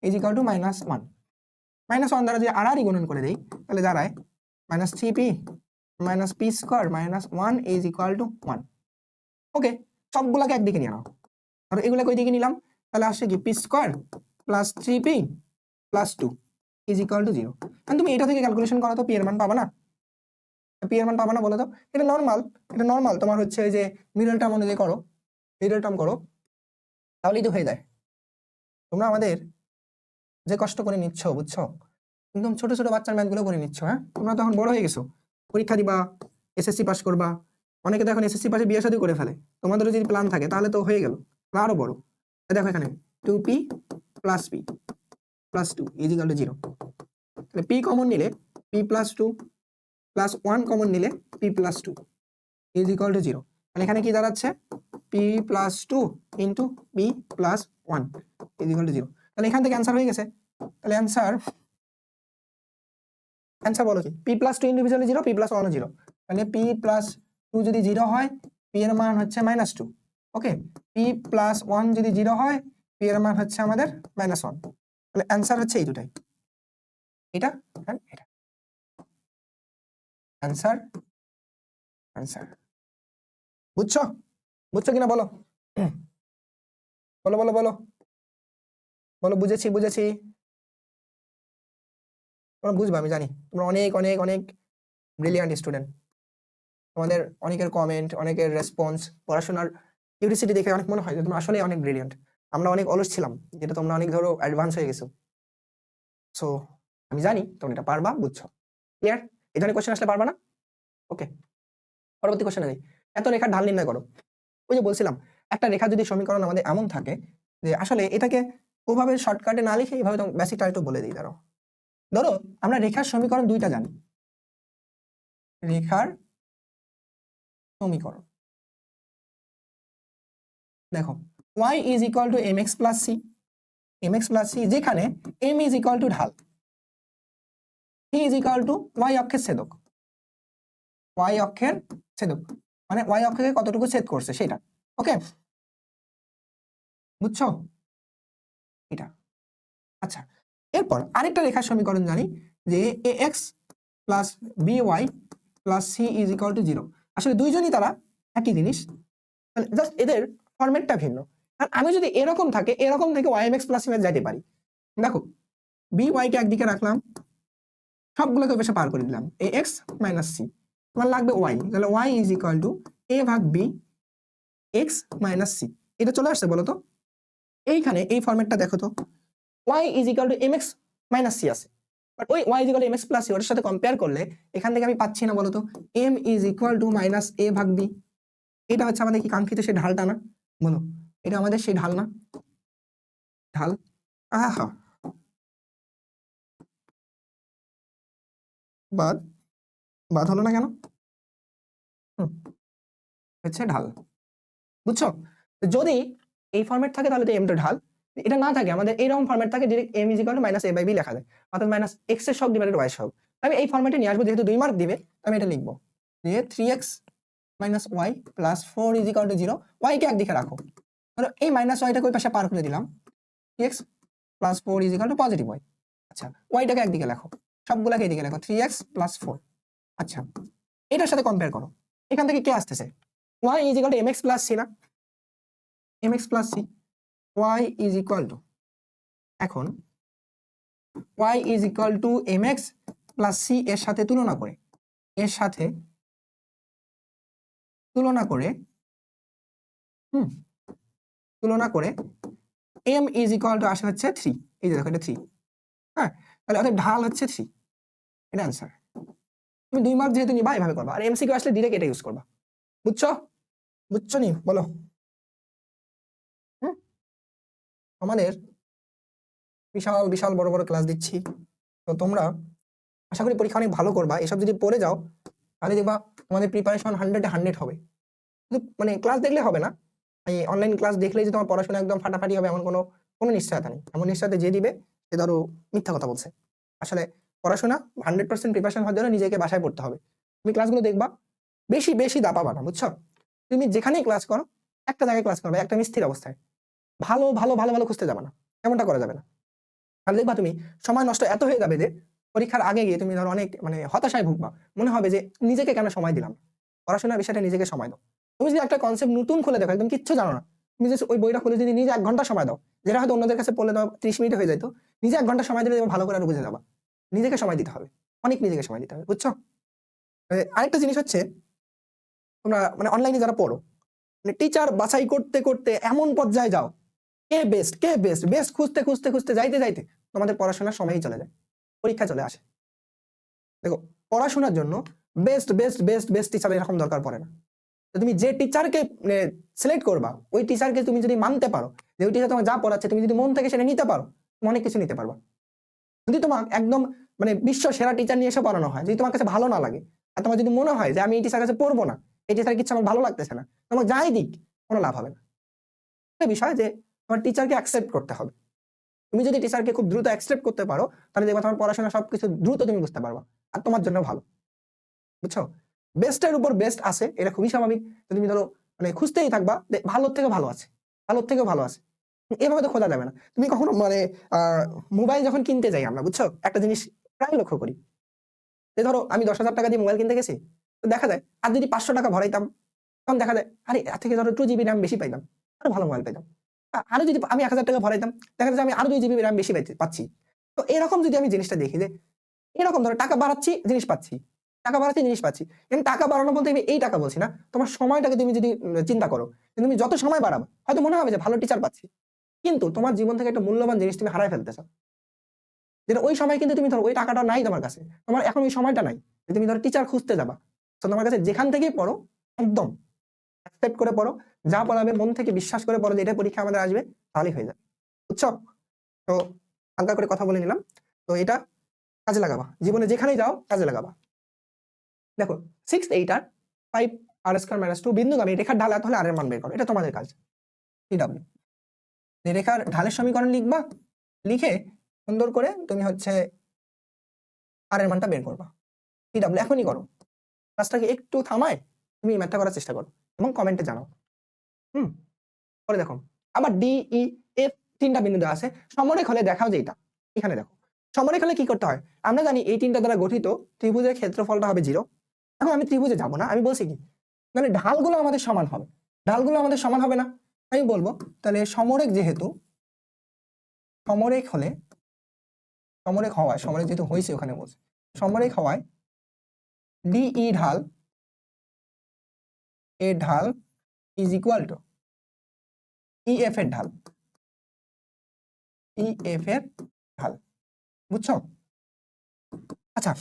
A: ইজ ইকুয়াল টু -1, -1 দ্বারা যদি আর গুণন করে দেই তাহলে দাঁড়ায় -3p -p² -1 is equal to 1। ওকে সবগুলাকে একদিকে নিয়ে নাও, আর এগুলাকে ওই দিকে নিলাম, তাহলে আসছে কি p² + 3p + 2 is equal to 0। কারণ তুমি এটা থেকে ক্যালকুলেশন করো তো পি এর মান পাবা না, পি এর মান পাবা না বলো তো, এটা নর্মাল তোমার হচ্ছে যে মিডল টার্ম অনুযায়ী করো, মিডল টার্ম করো, তাহলেই তো হয়ে যায়। তোমরা আমাদের যে কষ্ট করে নিচ্ছ, বুঝছো, একদম ছোট ছোট বাচ্চার ম্যাথগুলো করে নিচ্ছ, হ্যাঁ তোমরা তো এখন বড় হয়ে গেছো, পরীক্ষা দিবা, এসএসসি পাস করবা, অনেকে তো এখন এসএসসি পাশে বিয়ে শাদী করে ফেলে, তোমাদেরও যদি প্ল্যান থাকে তাহলে তো হয়ে গেল, আরো বড়। দেখো এখানে 2p + p + 2 is equal to 0, তাহলে p কমন নিলে p + 2 + 1 কমন নিলে p + 2 ইজ ইকুয়াল টু 0। তাহলে এখানে কি দাঁড়াচ্ছে p + 2 into p + 1 is equal to 0। তাহলে এখান থেকে অ্যান্সার হয়ে গেছে, তাহলে অ্যান্সার বলো কি, p + 2 ইন্ডিভিজুয়ালি 0, p + 1 0, তাহলে p + 2 যদি 0 হয় p এর মান হচ্ছে -2। ওকে p + 1 যদি 0 হয় p এর মান হচ্ছে আমাদের -1। তাহলে অ্যান্সার হচ্ছে এই দুটাই, এটা আর এটা, অ্যান্সার বুঝছো, বুঝছো কিনা বলো, বলো বলো বলো। বলো বুঝেছি বুঝেছি, তোমরা বুঝবে আমি জানি, তোমরা অনেক অনেক অনেক ব্রিলিয়ান্ট স্টুডেন্ট। তোমাদের অনেকের কমেন্ট, অনেকের রেসপন্স, পড়াশোনার কিউরিসিটি দেখে অনেক মনে হয় যে তোমরা আসলে অনেক ব্রিলিয়ান্ট। আমরা অনেক অলস ছিলাম, যেটা তোমরা অনেক ধরো অ্যাডভান্স হয়ে গেছো। সো আমি জানি তোমরা এটা পারবা, বুঝছো। ক্লিয়ার? এই ধরনের কোশ্চেন আসলে পারবা না? ওকে, পরবর্তী কোশ্চেনে যাই। এত রেখার ঢাল নির্ণয় করো। ওই যে বলছিলাম, একটা রেখা যদি সমীকরণ আমাদের এমন থাকে যে আসলে এটাকে ওভাবে শর্টকাটে না লিখে এইভাবে বেসিকটা একটু বলে দিই। ধরো ধরো আমরা রেখার সমীকরণ দুইটা জানি। রেখার সমীকরণ দেখো, y is equal to mx plus c, mx plus c, যেখানে m ইজ ইকুয়াল টু ঢাল, c is equal two y অক্ষের ছেদক, y অক্ষের ছেদক মানে y অক্ষকে কতটুকু ছেদ করছে সেটা। ওকে, বুঝছো এটা? আচ্ছা, এরপর আরেকটা রেখার সমীকরণ জানি যে ax plus by plus c is equal to 0। আসলে দুইজনই তারা একই জিনিস, জাস্ট এদের ফরম্যাটটা ভিন্ন। আর আমি যদি এরকম থাকে, এরকম থেকে ymx প্লাস c যাইতে পারি। দেখো by কে একদিকে রাখলাম, সবগুলোকে ওই পাশে পার করে দিলাম, ax মাইনাস c, তোমার লাগবে y, তাহলে y is equal two a ভাগ b x মাইনাস c। এটা চলে আসছে বলো তো? এইখানে এই ফরম্যাটটা দেখো তো, y is equal to mx minus c আছে, বাট ওই y is equal to mx plus c ওটার সাথে কম্পেয়ার করলে এখান থেকে আমি পাচ্ছি না বলো তো m is equal to minus a ভাগ b। এটা হচ্ছে আমাদের কি কাঙ্ক্ষিত সেই ঢালটা না? বলো, এটা আমাদের সেই ঢাল না? ঢাল, আহা, বাদ বাদ হলো না কেন? হচ্ছে ঢাল, বুঝছো? যদি এই ফরম্যাট থাকে তাহলে তো m টা ঢাল, এটা না থাকে আমাদের এইরকম ফরম্যাট থাকে direct m is equal to minus a by b লেখা যায়, অর্থাৎ মাইনাস x এর সব ডিভাইডেড y সব। আমি এই ফরম্যাটে নিয়ে আসবো, যেহেতু 2 মার্ক দিবে আমি এটা লিখবো যে 3x minus y plus 4 is equal to 0। y কে একদিকে রাখো, ধরো এই মাইনাস ওয়াইটাকে ওই পাশে পার করে দিলাম, 3x plus 4 is equal two positive y। আচ্ছা, ওয়াইটাকে একদিকে লেখো, সবগুলোকে এদিকে লেখো, 3x প্লাস 4। আচ্ছা, এটার সাথে কম্পেয়ার করো, এখান থেকে কে আসতেছে? y is equal to mx plus c না? mx plus c, y is equal two, এখন y is equal to mx plus c এর সাথে তুলনা করে, এর সাথে তুলনা করে তুলনা করে m ইজ ইকুয়াল টু আসে হচ্ছে 3। এই যে দেখো এটা 3, হ্যাঁ, তাহলে ওদের ঢাল হচ্ছে 3, এটা অ্যান্সার। তুমি 2 মার্ক যেহেতু নিবা এভাবে করবা, আর এমসিকিউ আসলে ডিরেক্ট এটা ইউজ করবা, বুঝছো? বুঝছো নি? বলো। আমাদের বিশাল বিশাল বড় বড় ক্লাস দিচ্ছি, তো তোমরা আশা করি পরীক্ষা অনেক ভালো করবা। এসব যদি পড়ে যাও তাহলে দেখবা তোমাদের প্রিপারেশন 100-এ 100 হবে। কিন্তু মানে ক্লাস দেখলে হবে না, এই অনলাইন ক্লাস দেখলেই যে তোমার পড়াশোনা একদম ফাটাফাটি হবে এমন কোনো কোনো নিশ্চয়তা নেই। এমন নিশ্চয়তা যে দিবে সে ধরো মিথ্যা কথা বলছে। আসলে পড়াশোনা 100% প্রিপারেশন হওয়ার জন্য নিজেকে বাসায় পড়তে হবে। তুমি ক্লাসগুলো দেখবা, বেশি বেশি দাপাবা না, বুঝছো? তুমি যেখানেই ক্লাস করো একটা জায়গায় ক্লাস করবে, একটা স্থির অবস্থায়, ভালো ভালো ভালো ভালো খুঁজতে যাবে না, এমনটা করা যাবে না। তাহলে দেখবা তুমি সময় নষ্ট এত হয়ে যাবে যে পরীক্ষার আগে গিয়ে তুমি ধরো অনেক মানে হতাশায় ভুগবা, মনে হবে যে নিজেকে কেন সময় দিলাম। পড়াশোনার বিষয়টা নিজেকে সময় দাও। তুমি যদি একটা কনসেপ্ট নতুন খুলে দেখো, একদম কিচ্ছু জানো না, তুমি যদি ওই বইটা খুলে যদি নিজে 1 ঘন্টা সময় দাও, যেটা হয়তো অন্যদের কাছে পড়লে দাও 30 মিনিট হয়ে যেত, নিজে 1 ঘন্টা সময় দিলে ভালো করে আরো বুঝে যাবা। নিজেকে সময় দিতে হবে, অনেক নিজেকে সময় দিতে হবে, বুঝছো? আরেকটা জিনিস হচ্ছে, তোমরা মানে অনলাইনে যারা পড়ো, মানে টিচার বাছাই করতে করতে এমন পর্যায়ে যাও, কে বেস্ট কে বেস্ট বেস্ট খুঁজতে খুঁজতে খুঁজতে যাইতে যাইতে তোমাদের পড়াশোনার সময়ই চলে যায়, পরীক্ষা চলে আসে। দেখো, পড়াশোনার জন্য best best best best teacher এরকম দরকার পড়ে না। তো তুমি যে টিচারকে সিলেক্ট করবা, ওই টিচারকে তুমি যদি মানতে পারো যে ওই টিচার তোমার যা পড়াচ্ছে তুমি যদি মন থেকে সেটা নিতে পারো, তুমি অনেক কিছু নিতে পারবা। যদি তোমার একদম মানে বিশ্ব সেরা টিচার নিয়ে এসে পড়ানো হয়, যদি তোমার কাছে ভালো না লাগে, আর তোমার যদি মনে হয় যে আমি এই টিচার কাছে পড়বো না, এই টিচার কিছু আমার ভালো লাগতেছে না, তোমার যাই দিক কোনো লাভ হবে না। একটা বিষয় যে তোমার টিচারকে অ্যাকসেপ্ট করতে হবে। তুমি যদি টিচারকে খুব দ্রুত অ্যাকসেপ্ট করতে পারো, তাহলে দেখবা তোমার পড়াশোনা সবকিছু দ্রুত তুমি বুঝতে পারবা, আর তোমার জন্য ভালো, বুঝছো? বেস্টের উপর বেস্ট আছে, এটা খুবই স্বাভাবিক। তুমি ধরো মানে খুঁজতেই থাকবা, ভালোর থেকে ভালো আছে, ভালোর থেকেও ভালো আছে, এভাবে তো খোঁজা যাবে না। তুমি কখনো মানে মোবাইল যখন কিনতে যাই আমরা, বুঝছো, একটা জিনিস প্রায় লক্ষ্য করি যে ধরো আমি 10,000 টাকা দিয়ে মোবাইল কিনতে গেছি, তো দেখা যায় আর যদি 500 টাকা ভরাইতাম, তখন দেখা যায় আরে এর থেকে ধরো 2 GB র্যাম বেশি পাইতাম, আরো ভালো মোবাইল পাইতাম। আরো যদি আমি 1000 টাকা ভরাইতাম, দেখা যাচ্ছে আমি আরো 2 জিবি র্যাম বেশি পাচ্ছি। তো এরকম যদি আমি জিনিসটা দেখি যে এরকম ধরো টাকা বাড়াচ্ছি জিনিস পাচ্ছি, টাকা বাড়াচ্ছি জিনিস পাচ্ছি। কিন্তু টাকা বাড়ানো বলতে আমি এই টাকা বলছি না, তোমার সময়টাকে তুমি যদি চিন্তা করো, তুমি যত সময় বাড়াবে হয়তো মনে হবে যে ভালো টিচার পাচ্ছি, কিন্তু তোমার জীবন থেকে একটা মূল্যবান জিনিস তুমি হারায় ফেলতেছো। যেটা ওই সময় কিন্তু তুমি ধরো ওই টাকাটা নাই তোমার কাছে, তোমার এখন ওই সময়টা নাই যে তুমি ধরো টিচার খুঁজতে যাবা। তো তোমার কাছে যেখান থেকেই পড়ো একদম অ্যাকসেপ্ট করে পড়ো, যা পড়াবে মন থেকে বিশ্বাস করে পড়ো যে এটা পরীক্ষা আমাদের আসবে, তাহলেই হয়ে যাবে। বুঝছো? তো হালকা করে কথা বলে নিলাম। তো এটা কাজে লাগাবা, জীবনে যেখানেই যাও কাজে লাগাবা। দেখো 6 8 আর 5 আর স্কয়ার মাইনাস 2 বিন্দুগামী রেখার ঢাল এত হলে আর এর মান বের করো, এটা তোমাদের কাজ। টিডব্লিউ রেখার ঢালের সমীকরণ লিখবা, লিখে সুন্দর করে তুমি হচ্ছে আর এর মানটা বের করবা। টিডব্লিউ এখনই করো, কাজটাকে একটু থামায় তুমি ম্যাথটা করার চেষ্টা করো এবং কমেন্টে জানাও। পরে দেখো আবার ডি ই এফ 3টা বিন্দু দেওয়া আছে, সমরেখ হলে দেখাও যে এটা। এখানে দেখো সমরেখ হলে কি করতে হয়, আমরা জানি এই 3টা দ্বারা গঠিত ত্রিভুজের ক্ষেত্রফলটা হবে 0। এখন আমি ত্রিভুজে যাব না, আমি বলছি কি মানে ঢালগুলো আমাদের সমান হবে, ঢালগুলো আমাদের সমান হবে না। আমি বলবো তাহলে সমরেখ যেহেতু সমরেখ হলে সমরেখ হওয়ায় সমরেখ যেহেতু হয়েছে ওখানে বলছে সমরেখ হওয়ায় ডিই ঢাল এ ঢাল ইজ ইকুয়াল টু ইএফ এর ঢাল, ইএফ এর ঢাল। বুঝছো? আচ্ছা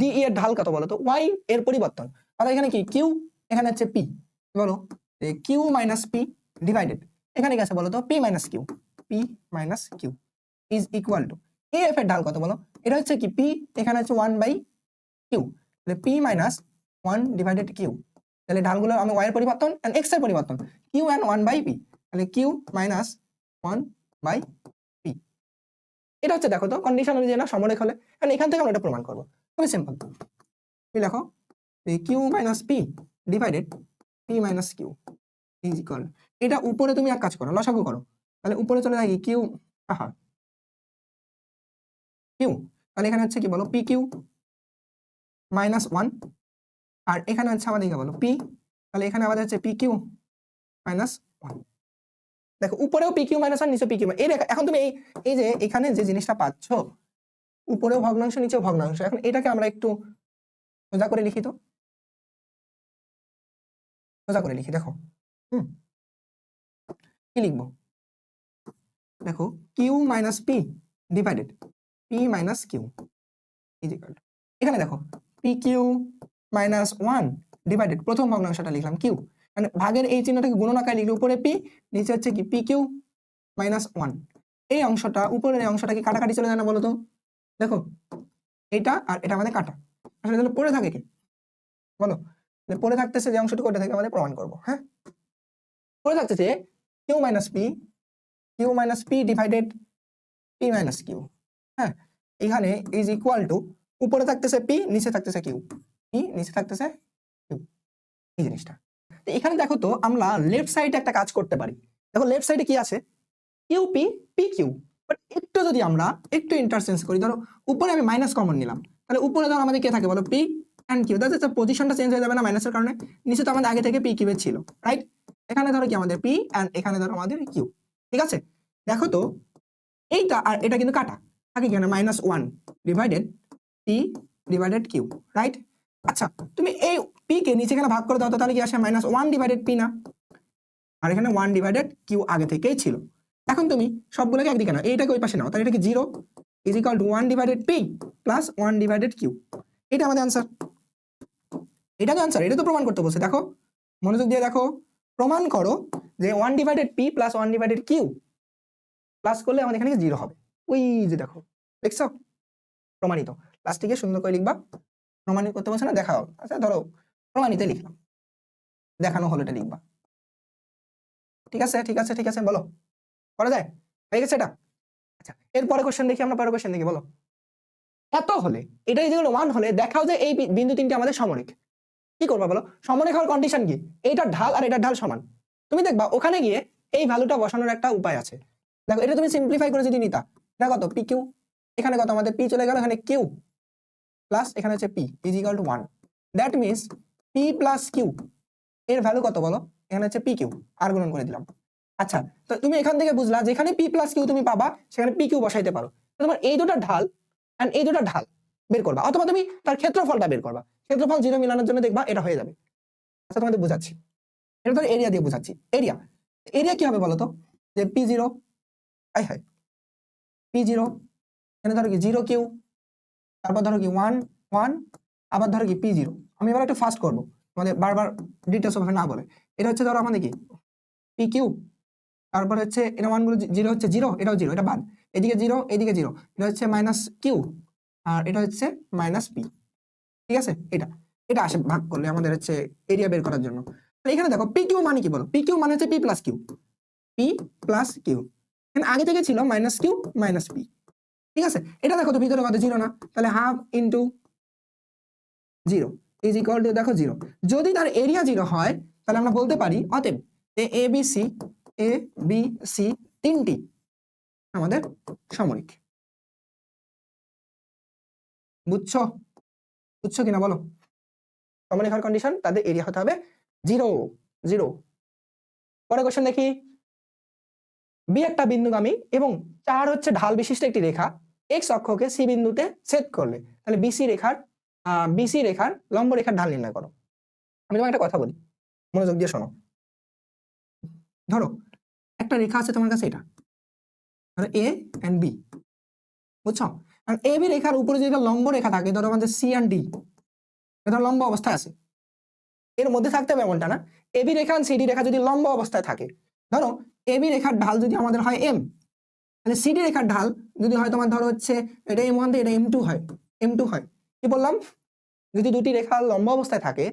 A: ডিই এর ঢাল কত বলো তো, ওয়াই এর পরিবর্তন, অর্থাৎ এখানে কি কিউ, এখানে হচ্ছে পি, বলো কিউ মাইনাস পি ডিভাইডেড এখানে কি আছে বলো তো P minus Q is equal to F এর ঢাল কত বলো, এটা হচ্ছে কি পি, এখানে হচ্ছে 1/কিউ, তাহলে পি মাইনাস 1 ডিভাইডেড কিউ। তাহলে ঢালগুলো আমি ওয়াই এর পরিবর্তন এন্ড এক্স এর পরিবর্তন, কিউ এন্ড 1/পি, তাহলে কিউ মাইনাস 1/পি। এটা হচ্ছে দেখো তো কন্ডিশন অনুযায়ী না সমরেখ হলে, কারণ এখান থেকে আমরা এটা প্রমাণ করবো, খুবই সিম্পল। তুমি দেখো Q minus P divided P minus Q is equal, এটা উপরে তুমি এক কাজ করো লসাগু করো, তাহলে উপরে চলে যায় কিউ কিউ, তাহলে এখানে হচ্ছে কি বলো পি কিউ মাইনাস 1, আর এখানে হচ্ছে আমাদের কি বলো পি, তাহলে এখানে আমাদের হচ্ছে পি কিউ মাইনাস 1। দেখো উপরেও পি কিউ মাইনাস 1 নিচে পি কিউ, এখন তুমি এই যে এখানে যে জিনিসটা পাচ্ছ উপরেও ভগ্নাংশ নিচেও ভগ্নাংশ, এখন এটাকে আমরা একটু সোজা করে লিখি, তো সোজা করে লিখি। দেখো কি লিখবো, দেখো Q minus P divided P minus Q is equal to, এখানে দেখো পি কিউ মাইনাস 1 ডিভাইডেড প্রথম ভগ্নাংশটা লিখলাম কিউ, মানে ভাগের এই চিহ্নটাকে গুণন আকারে লিখলে উপরে পি নিচে হচ্ছে কি পি কিউ মাইনাস 1। এই অংশটা উপরের এই অংশটা কি কাটাকাটি চলে যায় না বলো তো, দেখো এটা আর এটা আমাদের কাটা, আসলে তাহলে পড়ে থাকে কি বলো, পড়ে থাকতেছে যে অংশটুকু ওটা থেকে আমাদের প্রমাণ করবো। হ্যাঁ, পড়ে থাকতেছে Q minus P divided P minus Q. হ্যাঁ, এখানে ইজ ইকুয়াল টু উপরে থাকতেছে পি নিচে থাকতেছে কিউ, পি নিচে থাকতেছে কিউ, এই জিনিসটা। তো এখানে দেখো তো আমরা লেফট সাইডে একটা কাজ করতে পারি, দেখো লেফট সাইডে কি আছে Q P P Q, but একটু যদি আমরা একটু ইন্টারচেঞ্জ করি, ধরো উপরে আমি মাইনাস কমন নিলাম, তাহলে উপরে ধরো আমাদের কে থাকে বলো পি এন্ড কিউ, তাহলে পজিশনটা চেঞ্জ হয়ে যাবে না মাইনাসের কারণে, নিচে তো আমাদের আগে থেকে পি কিউ ছিল, রাইট? এখানে ধরো কি আমাদের পি এন্ড এখানে ধরো আমাদের কিউ, ঠিক আছে? দেখো তো এইটা আর এটা কিন্তু কাটা থাকে কেন, -1 divided P divided Q, right? আচ্ছা তুমি এই পি কে নিচে এখানে ভাগ করে দাও তো, তাহলে কি আসে -1 ডিভাইডেড পি না, আর এখানে 1 ডিভাইডেড কিউ আগে থেকেই ছিল। এখন তুমি সবগুলোকে একদিকে নাও, এইটাকে ওই পাশে নাও, তাহলে এটা কি 0 is equal to 1 divided P plus 1 divided Q, এটা আমাদের आंसर, এটা তো आंसर, এটা তো প্রমাণ করতে বলছে। দেখো মনোযোগ দিয়ে দেখো, প্রমাণ করো যে 1 divided P plus 1 divided Q plus করলে আমাদের এখানে 0 হবে, ওই যে দেখো দেখছো প্রমাণিত। লাস্টে সুন্দর করে লিখবা, প্রমাণিত করতে বলছে না দেখাও, আচ্ছা ধরো প্রমাণিত লিখলাম, দেখানো হলো এটা লিখবা, ঠিক আছে ঠিক আছে ঠিক আছে, বলো করা যায়, হয়ে গেছে এটা? আচ্ছা এরপরে কোশ্চেন দেখি আমরা, পরের কোশ্চেন দেখি, বলো এত হলে এটা যেগুলো 1 হলে দেখাও যে এই বিন্দু তিনটি আমাদের সমরেখ, কি করবা বলো? সমরেখ হওয়ার কন্ডিশন কি, এইটা ঢাল আর এটা ঢাল সমান, তুমি দেখবা ওখানে গিয়ে এই ভ্যালুটা বসানোর একটা উপায় আছে। দেখো এটা তুমি সিম্পলিফাই করে যদি নিতা, এটা কত পি কিউ, এখানে কত আমাদের পি চলে গেল, এখানে কিউ প্লাস এখানে হচ্ছে P is equal to 1, that means P plus Q এর ভ্যালু কত বলো, এখানে হচ্ছে পি কিউ আর গুণন করে দিলাম, আচ্ছা, তো তুমি এখান থেকে বুঝলা যেখানে পি প্লাস কিউ তুমি পাবা সেখানে পি কিউ বসাইতে পারো। তোমার এই দুটো ঢাল এন্ড এই দুটো ঢাল বের করবা, অথবা তুমি তার ক্ষেত্রফলটা বের করবা। ক্ষেত্রফল 0 মিলানোর জন্য দেখবা এটা হয়ে যাবে। আচ্ছা, তোমাদের বুঝাচ্ছি, এটা ধরো এরিয়া দিয়ে বুঝাচ্ছি। এরিয়া এরিয়া কি হবে বলো তো? যে পি জিরো, আই হাই পি জিরো, এখানে ধরো কি 0 কিউ, তারপর ধরো কি 1 1, আবার ধরো কি পি জিরো। আমি এবার একটু ফাস্ট করবো, মানে বারবার ডিটেলস ওভাবে না বলে। এটা হচ্ছে ধরো আমাদের কি পি কিউ, তারপর হচ্ছে এটা 1 গুলো 0 হচ্ছে 0, এটাও 0, এটা বাদ, এদিকে 0 এদিকে 0, এটা হচ্ছে মাইনাস কিউ, আর এটা হচ্ছে মাইনাস পি। ঠিক আছে, এটা এটা আসে ভাগ করলে আমাদের হচ্ছে এরিয়া বের করার জন্য। এখানে দেখো পি কিউ মানে কি বলো? পি কিউ মানে হচ্ছে P plus Q, P plus Q. এখানে আগে থেকে ছিল মাইনাস কিউ মাইনাস পি। ঠিক আছে, এটা দেখো তো ভিতরে কত 0 না, তাহলে half into 0 is equal two দেখো 0। যদি তার এরিয়া 0 হয় তাহলে আমরা বলতে পারি অতএব এ বি সি তিনটি আমাদের সমরেখ। বুঝছো? বুঝছো কিনা বলো? সমরেখার কন্ডিশন তাদের এরিয়া হতে হবে 0 0। পরে কোশ্চেন দেখি, বি একটা বিন্দুগামী এবং 4 হচ্ছে ঢাল বিশিষ্ট একটি রেখা এক্স অক্ষকে সি বিন্দুতে ছেদ করলে তাহলে বিসি রেখার লম্ব রেখার ঢাল নির্ণয় করো। আমি তোমাকে একটা কথা বলি, মনোযোগ দিয়ে শোনো। ধরো একটা রেখা আছে তোমার কাছে, এটা ধরো এ এন্ড বি, বুঝছো? আর এ বি রেখার উপরে যদি লম্ব রেখা থাকে, ধরো আমাদের সি এন্ড ডি, ধরো লম্ব অবস্থায় আছে, এর মধ্যে থাকতে হবে এমনটা না। এ বি রেখা সিডি রেখা যদি লম্ব অবস্থায় থাকে, ধরো এ বি রেখার ঢাল যদি আমাদের হয় এম, তাহলে সিডি রেখার ঢাল যদি হয় তোমার ধরো হচ্ছে এটা M1 দিয়ে এটা M2 হয়, M2 হয়। কি বললাম? যদি দুটি রেখা লম্ব অবস্থায় থাকে,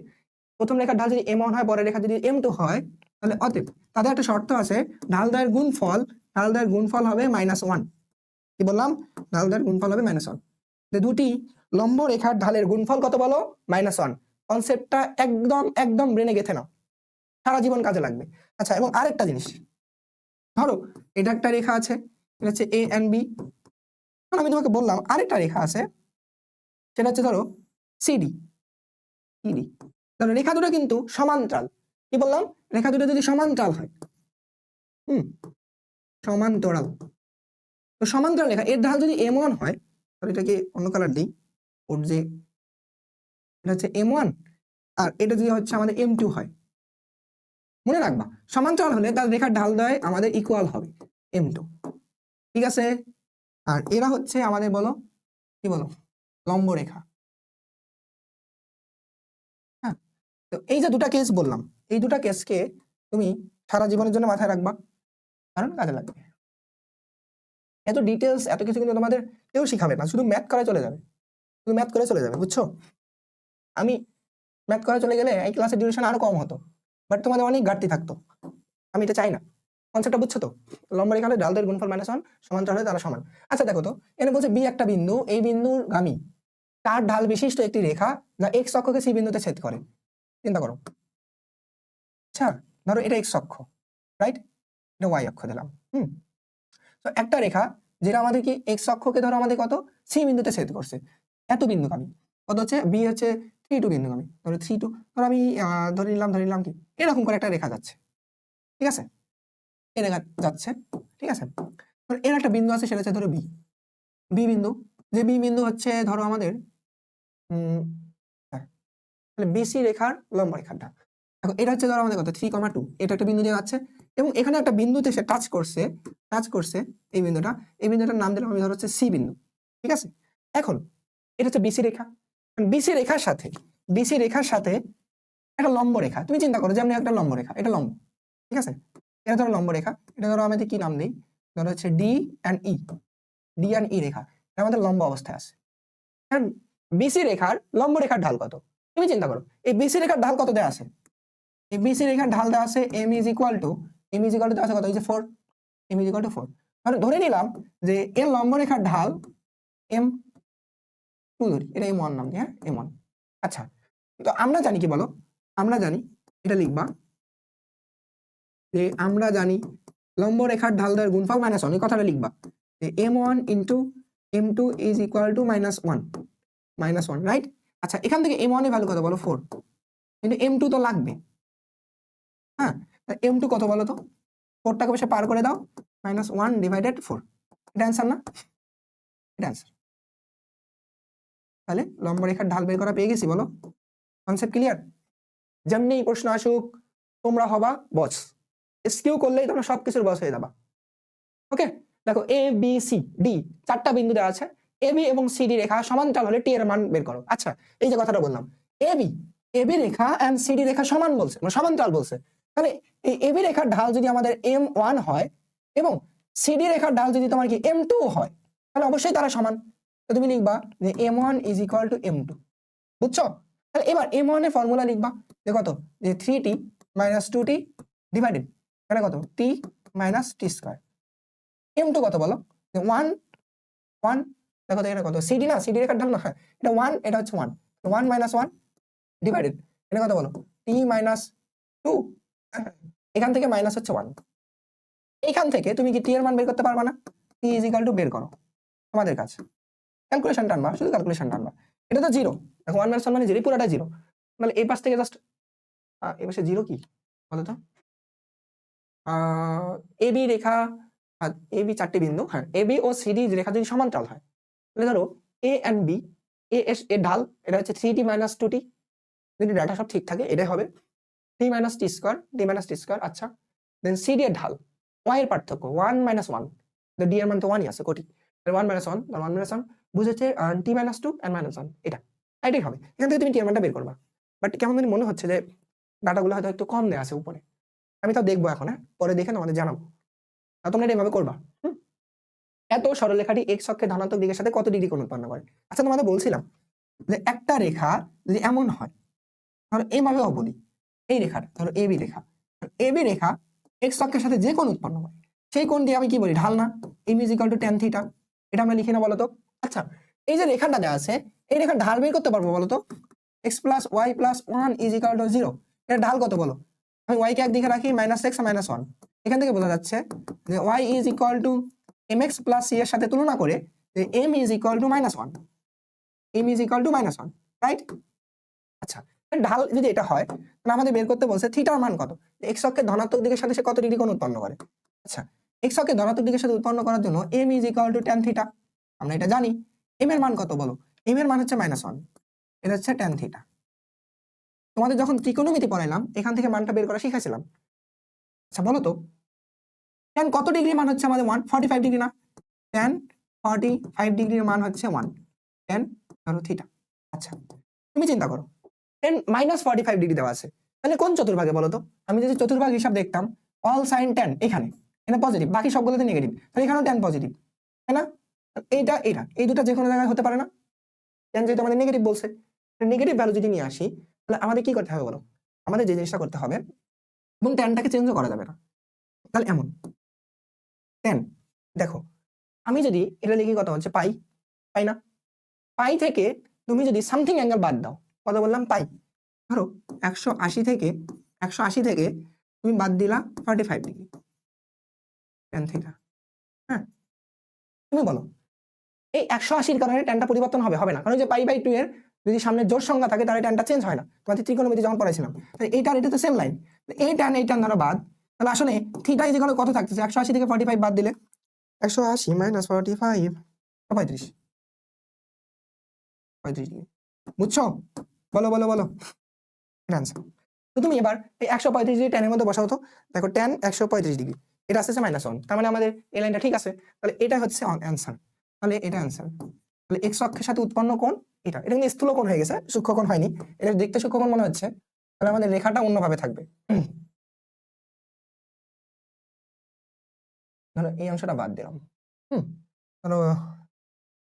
A: প্রথম রেখার ঢাল যদি M1 হয়, পরের রেখা যদি M2 হয়, তাহলে অতএব তাদের একটা শর্ত আছে, ঢালদ্বয়ের গুণফল হবে -1। কি বললাম? ঢালদ্বয়ের গুণফল হবে -1। দুটি লম্ব রেখার ঢালের গুণফল কত বলো? -1। কনসেপ্টটা একদম একদম ব্রেনে গেঁথে নাও, সারা জীবন কাজে লাগবে। আচ্ছা, এবং আরেকটা জিনিস, ধরো এটা একটা রেখা আছে, এটা হচ্ছে এ এন্ড বি। আমি তোমাকে বললাম আরেকটা রেখা আছে, সেটা হচ্ছে ধরো সিডি ইডি। ধরো রেখা দুটো কিন্তু সমান্তরাল। কি বললাম? রেখা দুটো যদি সমান্তরাল হয়, সমান্তরাল, তো সমান্তরাল রেখা এর ঢাল যদি M1 হয়, তাহলে এটাকে অন্য কালার দিই, ওর যে এটা হচ্ছে M1, আর এটা যদি হচ্ছে আমাদের M2 হয়, মনে রাখবা সমান্তরাল হলে তার রেখার ঢাল দ্বয় আমাদের ইকুয়াল হবে M2। ঠিক আছে, আর এরা হচ্ছে আমাদের বলো কি বলো লম্ব রেখা। হ্যাঁ, তো এই যে দুটা কেস বললাম, এই দুটা কেসকে তুমি সারা জীবনের জন্য মাথায় রাখবা, কারণ কাজে লাগবে। এত ডিটেলস এত কিছু কিন্তু তোমাদের কেউ শিখাবে না, শুধু ম্যাথ করে চলে যাবে, শুধু ম্যাথ করে চলে যাবে, বুঝছো? আমি ম্যাথ করে চলে গেলে এই ক্লাসের ডিউরেশন আরো কম হতো, বাট তোমাদের অনেক ঘাটতি থাকতো। আমি এটা চাই না। কনসেপ্টটা বুঝছো তো? লম্ব রেখা হলে ঢালদের গুণফল -1, সমান্তরাল হলে তারা সমান। আচ্ছা দেখো তো, এখানে বলছে বি একটা বিন্দু, এই বিন্দুর গামী 4 ঢাল বিশিষ্ট একটি রেখা যা এক্স অক্ষকে সি বিন্দুতে ছেদ করে। চিন্তা করো। আচ্ছা, ধরো এটা এক্স অক্ষ, রাইট? এটা ওয়াই অক্ষ দিলাম। তো একটা রেখা যেটা আমাদের কি এক্স অক্ষকে ধরো আমাদের কত সি বিন্দুতে ছেদ করছে, এত বিন্দুগামী কত হচ্ছে বি হচ্ছে 3 2 বিন্দুগামী, ধরো 3 2, ধরো আমি ধরে নিলাম কি এরকম করে একটা রেখা যাচ্ছে। ঠিক আছে, এই রেখা যাচ্ছে। ঠিক আছে, এর একটা বিন্দু আছে, সেটা হচ্ছে ধরো বি বিন্দু। যে বি বিন্দু হচ্ছে ধরো আমাদের তাহলে বিসি রেখার লম্ব রেখাটা। এখন এটা হচ্ছে ধরো আমাদের কত 3,2, এটা একটা বিন্দু দিয়ে যাচ্ছে, এবং এখানে একটা বিন্দুতে সে টাচ করছে এই বিন্দুটা, এই বিন্দুটার নাম দিলাম আমি ধরো হচ্ছে সি বিন্দু। ঠিক আছে, এখন এটা হচ্ছে বিসি রেখা, বিসি রেখার সাথে একটা লম্ব রেখা। তুমি চিন্তা করো যেমন একটা লম্ব রেখা, এটা লম্ব। ঠিক আছে, এটা ধরো লম্ব রেখা, এটা ধরো আমাদের কি নাম দিই, ধরো হচ্ছে ডি অ্যান্ড ই রেখা, এটা আমাদের লম্ব অবস্থায় আছে। এখন বিসি রেখার লম্ব রেখার ঢাল কত? তুমি চিন্তা করো, এই বিসি রেখার ঢাল কত দেয়া আছে? এই বিসি রেখার ঢাল দেওয়া আছে m ইজ ইকুয়াল টু দেওয়া আছে কত? এই যে 4, m ইজ ইকুয়াল টু 4। মানে ধরে নিলাম যে এর লম্ব রেখার ঢাল m2 ধরি, এটা m1 নাম দিই, হ্যাঁ m1। আচ্ছা, তো আমরা জানি কি বলো, আমরা জানি এটা লিখবা যে আমরা জানি লম্ব রেখার ঢাল দ্বয়ের গুণফল -1, এই কথাটা লিখবা যে m1 into m2 is equal to -1, right? আচ্ছা, এখান থেকে m1 এর ভ্যালু কত বলো? 4, কিন্তু m2 তো লাগবে। হ্যাঁ, m2 কত বলো তো? 4টাকে বসে পার করে দাও, -1/4, এটা অ্যান্সার না? এটা অ্যান্সার। তাহলে লম্ব রেখার ঢাল বের করা পেয়ে গেছি, বলো? Concept clear? যেমনি প্রশ্ন আসুক তোমরা হবা বস, এসকিউ করলেই তোমরা সবকিছুর বস হয়ে যাবা। ওকে, দেখো এ বি সি ডি 4টা বিন্দু দেওয়া আছে, এ বি এবং সিডি রেখা সমান্তরাল হলে টি এর মান বের করো। আচ্ছা, এই যে কথাটা বললাম, A B Rekha and CD রেখা সমান বলছে, মানে সমান্তরাল বলছে, তাহলে এই এ বি রেখার ঢাল যদি আমাদের M1 হয় এবং সিডি রেখার ঢাল যদি তোমার কি M2 হয়, তাহলে অবশ্যই তারা সমান। তো তুমি লিখবা যে M1 = M2, বুঝছো? তাহলে এবার M1 এর ফর্মুলা লিখবা, দেখো তো, যে 3t - 2t ডিভাইডেড এখানে কত t - t²। M2 কত বলো? 1 1, দেখো তো এটা কত, সিডি না, সিডি রেখার ঢাল না, হ্যাঁ এটা 1, এটা হচ্ছে 1, 1 - 1 ডিভাইডেড এটা কত বলো, t - 2, এখান থেকে মাইনাস হচ্ছে 1। এখান থেকে তুমি কি t এর মান বের করতে পারবা না? t = বের করো তোমাদের কাছে, ক্যালকুলেশন টানবা, শুধু ক্যালকুলেশন টানবা। এটা তো 0, দেখো 1 - 1 মানে 0, পুরোটা 0, মানে এই পাশ থেকে জাস্ট এই পাশে 0 কি বলো তো? এবি রেখা, এবি 4টি বিন্দু, হ্যাঁ এবি ও সিডি রেখা যদি সমান্তরাল হয়, তাহলে ধরো এ এন্ড বি, এর ঢাল এটা হচ্ছে 3t - 2t, যদি ডাটা সব ঠিক থাকে এটাই হবে t - t², আচ্ছা। দেন সিডি এর ঢাল, y এর পার্থক্য 1 - 1, তো ডি এর মান তো 1ই আছে কোটি, 1 - 1, 1 - 1 বুঝেছে, t - 2 and -1, এটাই হবে। এখান থেকে তুমি টি এর মানটা বের করবা। বাট কেমন জানি মনে হচ্ছে যে ডাটাগুলো হয়তো একটু কম দেওয়া আছে উপরে, আমি তাও দেখবো এখন, হ্যাঁ পরে দেখে তোমাদের জানাবো। তোমরা এটা এভাবে করবা। এত সরলরেখাটি এক্স অক্ষের ধনাত্মক দিকের সাথে কত ডিগ্রি কোণ উৎপন্ন করে? আচ্ছা, তোমাদের বলছিলাম যে একটা রেখা যদি এমন হয়, ধরো এইভাবেও বলি, এই রেখাটা ধরো এবি রেখা, এবি রেখা এক্স অক্ষের সাথে যে কোণ উৎপন্ন করে সেই কোণ দিয়ে আমি কি বলি, ঢাল না, m = tan θ, এটা আমরা লিখি না বলো তো? আচ্ছা, এই যে রেখাটা দেওয়া আছে, এই রেখার ঢাল বের করতে পারবো বলো তো? x + y + 1 = 0, এর ঢাল কত বলো? আমি y কে একদিকে রাখি, -x - 1, এখান থেকে বোঝা যাচ্ছে যে y = mx + c এর সাথে তুলনা করে যে m = -1, m = -1, রাইট? আচ্ছা, ঢাল যদি এটা হয় তাহলে আমাদের বের করতে বলছে থিটার মান কত, x অক্ষের ধনাত্মক দিকের সাথে সে কত ডিগ্রি কোণ উৎপন্ন করে। আচ্ছা, x অক্ষের ধনাত্মক দিকের সাথে উৎপন্ন করার জন্য m = tan θ, আমরা এটা জানি। m এর মান কত বলো? m এর মান হচ্ছে -1, এটা হচ্ছে tan θ। তোমাদের যখন ত্রিকোণমিতি পড়াইলাম এখান থেকে মানটা বের করা শিখাইছিলাম। আচ্ছা বলো তো, tan কত ডিগ্রি মান হচ্ছে আমাদের 145 ডিগ্রি না? tan 45 ডিগ্রির মান হচ্ছে 1 tan ধরো θ। আচ্ছা, তুমি চিন্তা করো, tan -45 ডিগ্রি দেওয়া আছে, তাহলে কোন চতুর্ভাগে বলো তো? আমি যদি চতুর্ভাগ হিসাব দেখতাম, অল সাইন tan এখানে পজিটিভ, বাকি সবগুলোতে নেগেটিভ, তাহলে এখানেও tan পজিটিভ, তাই না? এটা এই দুটো যে কোনো জায়গায় হতে পারে না? tan যেহেতু আমাদের নেগেটিভ বলছে, নেগেটিভ ভ্যালু যদি নিয়ে আসি তাহলে আমাদের কি করতে হবে বলো? আমাদের যে জিনিসটা করতে হবে, এবং ট্যানটাকে চেঞ্জও করা যাবে না, তাহলে এমন tan, দেখো আমি যদি এটা লিখি কত হচ্ছে পাই না, পাই থেকে তুমি যদি সামথিং অ্যাঙ্গেল বাদ দাও, কত বললাম, পাই, ধরো 180 থেকে তুমি বাদ দিলা 45 ডিগ্রি tan θ, হ্যাঁ তুমি বলো এই 180-র কারণে ট্যানটা পরিবর্তন হবে না? কারণ যে π/2 এর যদি সামনে জোর সংখ্যা থাকে তাহলে ট্যানটা চেঞ্জ হয় না, তোমাদের ত্রিকোণমিতি যখন পড়াইছিলাম। তাহলে এটা তো সেম লাইন, এই ট্যান ধরো বাদ, তাহলে আসলে থিটা = কত থাকতেছে? 180 থেকে 45 বাদ দিলে 180 - 45 35 ডিগ্রি, বুঝছো? বলো এটা आंसर। তো তুমি এবার এই 135 ডিগ্রি ট্যানের মধ্যে বসাও তো, দেখো ট্যান 135 ডিগ্রি, এটা আসছে -1, তার মানে আমাদের এই লাইনটা ঠিক আছে, তাহলে এটা হচ্ছে आंसर, তাহলে এটা आंसर। তাহলে x অক্ষের সাথে উৎপন্ন কোণ এটা কিন্তু স্থূল কোণ হয়ে গেছে, সূক্ষ্ম কোণ হয়নি, এটা দেখতে সূক্ষ্ম কোণ মনে হচ্ছে, তাহলে আমাদের রেখাটা অন্যভাবে থাকবে। ধরো এই অংশটা বাদ দিলাম, ধরো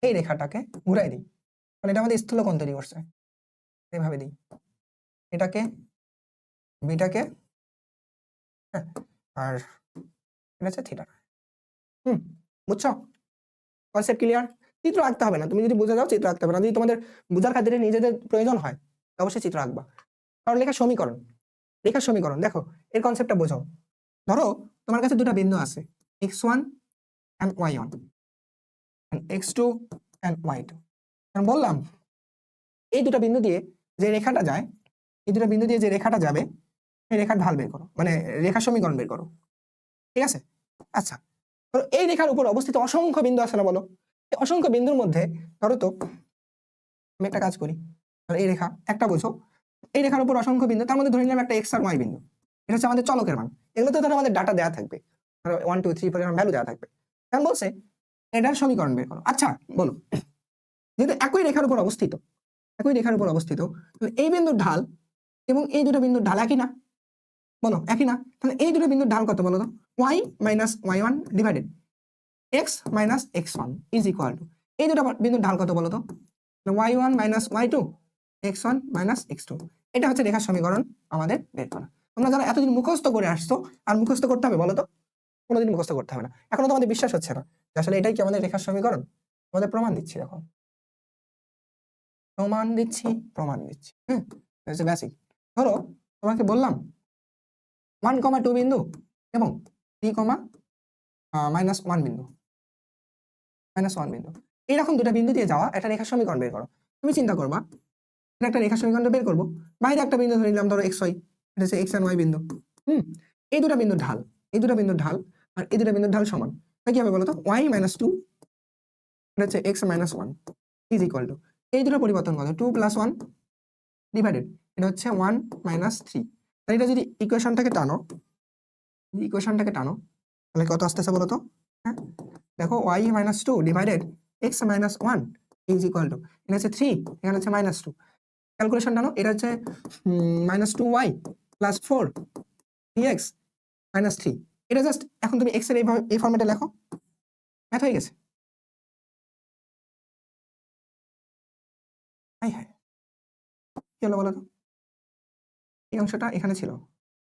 A: এই রেখাটাকে ঘুরাই দিই, মানে এটা আমাদের স্থূল কোণ তৈরি করছে, এইভাবে দিই, এটাকে বিটাকে, হ্যাঁ, আর এটা হচ্ছে থিটা। বুঝছো? Concept clear? চিত্র আঁকতে হবে না, তুমি যদি বুঝে যাও চিত্র আঁকতে হবে না, যদি তোমাদের বোঝার খাতিরে নিজেদের প্রয়োজন হয় অবশ্যই চিত্র আঁকবা। কারণ রেখার সমীকরণ দেখো, এর কনসেপ্টটা বোঝাও। ধরো তোমার কাছে দুটো বিন্দু আছে, x1 and y1 and x2 and y2, কারণ বললাম এই দুটো বিন্দু দিয়ে যে রেখাটা যায়, এই দুটো বিন্দু দিয়ে যে রেখাটা যাবে সেই রেখার ঢাল বের করো, মানে রেখার সমীকরণ বের করো। ঠিক আছে? আচ্ছা, ধরো এই রেখার উপর অবস্থিত অসংখ্য বিন্দু আছে না বলো? এই অসংখ্য বিন্দুর মধ্যে ধরো তো আমি একটা কাজ করি, ধরো এই রেখা একটা বোঝো, এই রেখার উপর অসংখ্য বিন্দু, তার মধ্যে ধরে নিলাম একটা এক্স আর ওয়াই বিন্দু, এটা হচ্ছে আমাদের চলকের মান। এগুলোতে ধরো আমাদের ডাটা দেওয়া থাকবে, ধরো 1 2 3 4 এরকম ভ্যালু দেওয়া থাকবে। এখন বলছে এটার সমীকরণ বের করো। আচ্ছা বলো, যেহেতু একই রেখার উপর অবস্থিত, একই রেখার উপর অবস্থিত, তাহলে এই বিন্দুর ঢাল এবং এই দুটো বিন্দুর ঢাল একই না? বলো একই না? তাহলে এই দুটো বিন্দুর ঢাল কত বলো তো? y minus y1 divided x minus x1 is equal two, এই দুটো বিন্দুর ঢাল কত বলো তো? y1 minus y2 x1 minus x2। এটা হচ্ছে রেখার সমীকরণ আমাদের বের করা। তোমরা যারা এতদিন মুখস্থ করে আসছো, আর মুখস্থ করতে হবে বলো তো? কোনোদিন মুখস্থ করতে হবে না। এখনো তোমাদের বিশ্বাস হচ্ছে না যে আসলে এটাই কি আমাদের রেখার সমীকরণ? তোমাদের প্রমাণ দিচ্ছি, এখন প্রমাণ দিচ্ছি, প্রমাণ দিচ্ছি। বেসিক। ধরো তোমাকে বললাম 1, 2 বিন্দু এবং 3, -1 বিন্দু, -1 বিন্দু, এইরকম দুটা বিন্দু দিয়ে যাওয়া একটা রেখার সমীকরণ বের করো। তুমি চিন্তা করবা, এটা একটা রেখার সমীকরণ বের করবো, বাইরে একটা বিন্দু ধরে নিলাম ধরো xy, এটা হচ্ছে x and y বিন্দু। এই দুটা বিন্দুর ঢাল, এই দুটা বিন্দুর ঢাল আর এই দুটা বিন্দুর ঢাল সমান, তাই কি হবে বলো তো? y - 2, এটা হচ্ছে x - 1 ইজ ইকুয়াল টু, এই দুটো পরিবর্তন কত? 2 + 1 ডিভাইডেড, এটা হচ্ছে 1 - 3। তাহলে এটা যদি ইকুয়েশনটাকে টানো, ইকুয়েশনটাকে টানো, তাহলে কত আসতেছে বলো তো? হ্যাঁ দেখো, y - 2 divided x - 1 is equal two, এটা হচ্ছে 3, এখানে হচ্ছে -2। ক্যালকুলেশন টানো, এটা হচ্ছে -2y + 4 dx - 3। এটা জাস্ট এখন তুমি x এর এই ফরম্যাটে লেখো, ম্যাথ হয়ে গেছে। হাই হাই, কি হলো বলো তো? এই অংশটা এখানে ছিল,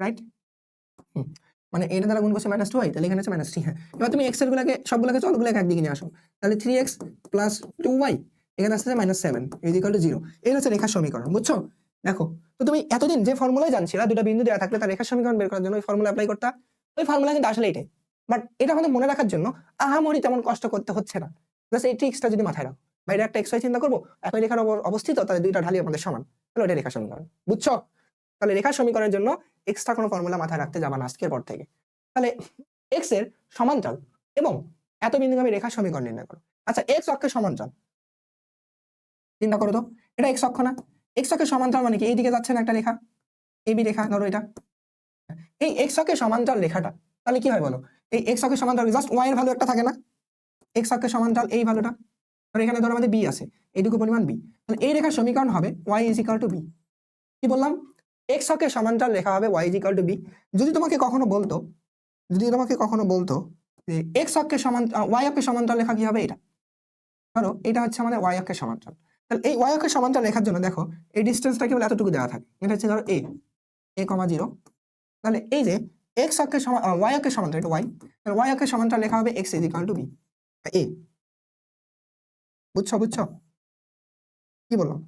A: রাইট? মানে এটা দ্বারা গুণ করছে -2y, তাহলে এখানে আছে -3। হ্যাঁ, এবার তুমি x এর গুলাকে সবগুলোকে চলগুলোকে একদিকে নিয়ে আসো, তাহলে 3x + 2y, এখানে আসছে -7 ইজ ইকুয়াল টু 0। এই হচ্ছে রেখার সমীকরণ, বুঝছো? দেখো, তো তুমি এতদিন যে ফর্মুলায় জানছিলা দুটো বিন্দু দেওয়া থাকলে তার রেখার সমীকরণ বের করার জন্য ওই ফর্মুলা অ্যাপ্লাই করতা, ওই ফর্মুলা কিন্তু আসলে এটাই। বাট এটা আমাদের মনে রাখার জন্য আহামরি তেমন কষ্ট করতে হচ্ছে না, জাস্ট এই ট্রিক্সটা যদি মাথায় রাখো, বাইরে একটা xy চিন্তা করবো, একই রেখার অবস্থিত, তাদের দুইটা ঢালই আমাদের সমান, তাহলে ওটা রেখার সমীকরণ, বুঝছো? তাহলে রেখার সমীকরণের জন্য এক্সট্রা কোনো ফর্মুলা মাথায় রাখতে যাবা না আজকের পর থেকে। তাহলে এক্স এর সমান্তরাল এবং এত বিন্দুগামী রেখার সমীকরণ নির্ণয় করো। আচ্ছা, এক্স অক্ষের সমান্তরাল চিন্তা করো তো, এটা এক্স অক্ষ না? এক্স অক্ষের সমান্তরাল মানে কি? এইদিকে যাচ্ছে না একটা রেখা, এবি রেখা, ধরো এটা, এই এক্স অক্ষের সমান্তরাল রেখাটা, তাহলে কি হয় বলো? এই এক্স অক্ষের সমান্তরাল জাস্ট ওয়াই এর ভ্যালু একটা থাকে না? এক্স অক্ষের সমান্তরাল এই ভ্যালুটা, ধরো এখানে ধরো আমাদের বি আছে, এইটুকু পরিমাণ বি, তাহলে এই রেখার সমীকরণ হবে Y is equal to B. কি বললাম? এক্স অক্ষের সমান্তরাল রেখা হবে Y is equal to B. যদি তোমাকে কখনো বলতো, যদি তোমাকে কখনো বলতো যে এক্স অক্ষের সমান্তরাল ওয়াই অক্ষের সমান্তরাল রেখা কি হবে? এটা ধরো, এটা হচ্ছে আমাদের ওয়াই অক্ষের সমান্তরাল, তাহলে এই ওয়াই অক্ষের সমান্তরাল রেখার জন্য দেখো এই ডিসটেন্সটা কেবল এতটুকু দেওয়া থাকে, এটা হচ্ছে ধরো a, 0। তাহলে এই যে এক্স অক্ষের ওয়াই অক্ষের সমান্তরাল, এটা ওয়াই, তাহলে ওয়াই অক্ষের সমান্তরাল লেখা হবে x is equal to b, a. বুঝছো? বুঝছো কি বললাম?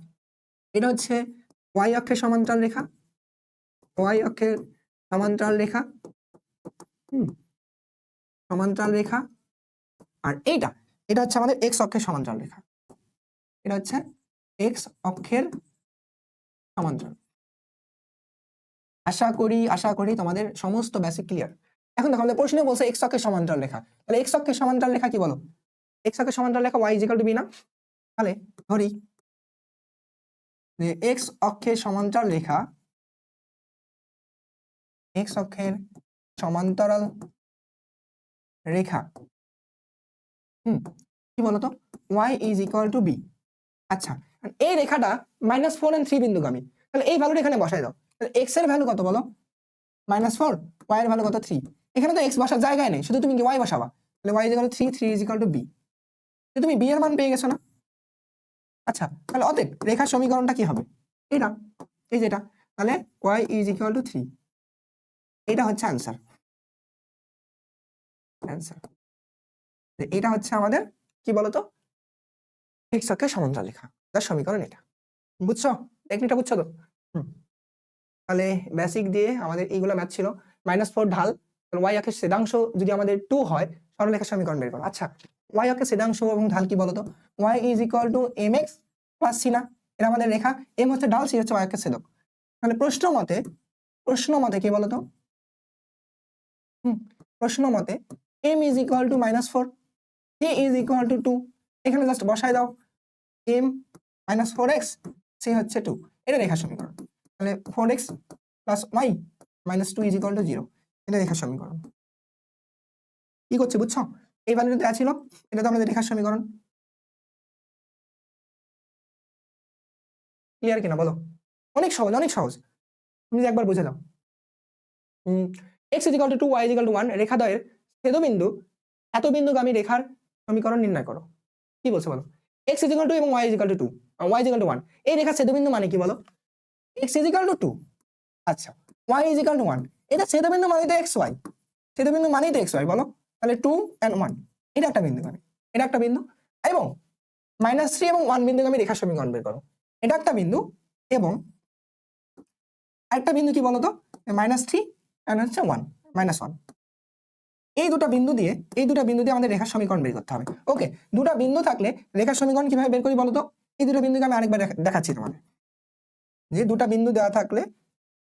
A: এটা হচ্ছে ওয়াই অক্ষের সমান্তরাল রেখা, ওয়াই অক্ষের সমান্তরাল রেখা, সমান্তরাল রেখা। আর এইটা, এটা হচ্ছে আমাদের এক্স অক্ষের সমান্তরাল রেখা, এটা হচ্ছে এক্স অক্ষের সমান্তরাল। আশা করি তোমাদের সমস্ত বেসিক ক্লিয়ার। এখন দেখো, আমাদের প্রশ্নে বলছে এক্স অক্ষের সমান্তরাল রেখা, তাহলে এক্স অক্ষের সমান্তরাল রেখা কি বলো? এক্স অক্ষের সমান্তরাল রেখা y is equal to b না? তাহলে ধরি যে এক্স অক্ষের সমান্তরাল রেখা, এক্স অক্ষের সমান্তরাল রেখা কি বলতো? Y is equal to B. আচ্ছা, এই রেখাটা -4 and 3 বিন্দুগামী, তাহলে এই ভ্যালুটা এখানে বসাই দাও। তাহলে এক্স এর ভ্যালু কত বলো? -4, ওয়াই এর ভ্যালু কত? 3। এখানে তো এক্স বসার জায়গায় নেই, শুধু তুমি কি ওয়াই বসাবা, তাহলে Y is equal to 3, 3 is equal to B. তুমি বি এর মান পেয়ে গেছো না? আচ্ছা, তাহলে অতএব রেখার সমীকরণটা কি হবে? এটা, এই যেটা, তাহলে ওয়াই ইজ ইকুয়াল টু 3, এটা হচ্ছে অ্যান্সার। অ্যান্সার এটা হচ্ছে আমাদের কি বলতো? এক্স অক্ষের সমান্তরাল রেখা, তার সমীকরণ এটা। বুঝছো? টেকনিকটা বুঝছো তো? তাহলে বেসিক দিয়ে আমাদের এইগুলো ম্যাথ ছিল। -4 ঢাল, ওয়াই অক্ষের ছেদাংশ যদি আমাদের 2 হয়, সরলরেখার সমীকরণ বের করো। আচ্ছা, ওয়াই অক্ষের ছেদাংশ এবং ঢাল কি বলতো? Y is equal to M X plus C না? এটা আমাদের রেখা, এম হচ্ছে ঢাল, সি হচ্ছে ওয়াই অক্ষের ছেদক। তাহলে প্রশ্ন মতে কি বলতো? প্রশ্ন মতে m is equal two -4, k is equal two 2, এখানে জাস্ট বসাই দাও m মাইনাস 4x, c হচ্ছে 2, এটা রেখার সমীকরণ। তাহলে 4x plus y minus 2 is equal to 0, এটা রেখার সমীকরণ। কি করছে বুঝছো? এই ভ্যালুটা দেওয়া ছিল, এটা তো আমাদের রেখার সমীকরণ। ক্লিয়ার কিনা বলো? অনেক সহজ, অনেক সহজ, তুমি একবার বুঝে নাও। x is equal two 2, y is equal to 1 রেখাদ্বয়ের ছেদবিন্দু এত বিন্দুগামী রেখার সমীকরণ নির্ণয় করো। কি বলছো বলো? x ইজ ইকুয়াল টু এবং y is equal two 2, y is equal to 1, এই রেখার ছেদবিন্দু মানে কি বলো? x ইজ ইকুয়াল টু 2, আচ্ছা y ইজ ইকুয়াল টু 1, এটা ছেদবিন্দু মানে তো xy, ছেদবিন্দু মানেই তো xy বলো। তাহলে 2 and 1, এটা একটা বিন্দুগামী, এটা একটা বিন্দু, এবং -3 এবং 1 বিন্দুগামী রেখার সমীকরণ বের করো। এটা একটা বিন্দু এবং আরেকটা বিন্দু কি বলতো? -3 and হচ্ছে 1, -1, এই দুটো বিন্দু দিয়ে আমাদের রেখার সমীকরণ বের করতে হবে। ওকে, দুটো বিন্দু থাকলে রেখার সমীকরণ কিভাবে বের করি বলতো? এই দুটো বিন্দুকে আমি আরেকবার দেখাচ্ছি তোমাদের, যে দুটো বিন্দু দেওয়া থাকলে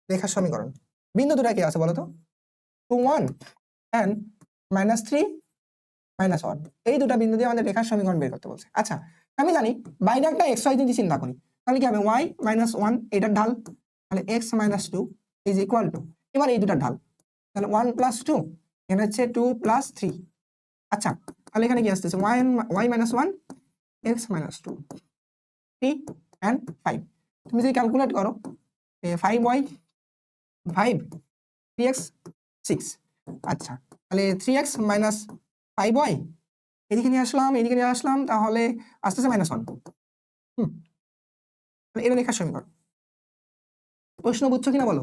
A: রেখার সমীকরণ, বিন্দু দুটো কি আছে বলতো? 2, 1 and -3, -1, এই দুটো বিন্দু দিয়ে আমাদের রেখার সমীকরণ বের করতে বলছে। আচ্ছা, আমি জানি বাইরে একটা xy যদি চিন্তা করি, তাহলে কি হবে? y -1 এটার ঢাল, তাহলে x - 2 ইজ ইকুয়াল টু, এবার এই দুটার ঢাল, তাহলে 1 + 2, এখানে হচ্ছে 2 + 3। আচ্ছা, তাহলে এখানে কি আসতেছে? y -1 x - 2, 3 and 5, তুমি যদি ক্যালকুলেট করো 5y 5 3x 6, আচ্ছা তাহলে 3x - 5y এদিকে নিয়ে আসলাম, তাহলে আসতেছে -1। তাহলে এটা রেখার সমীকরণ। প্রশ্ন বুঝছো কিনা বলো?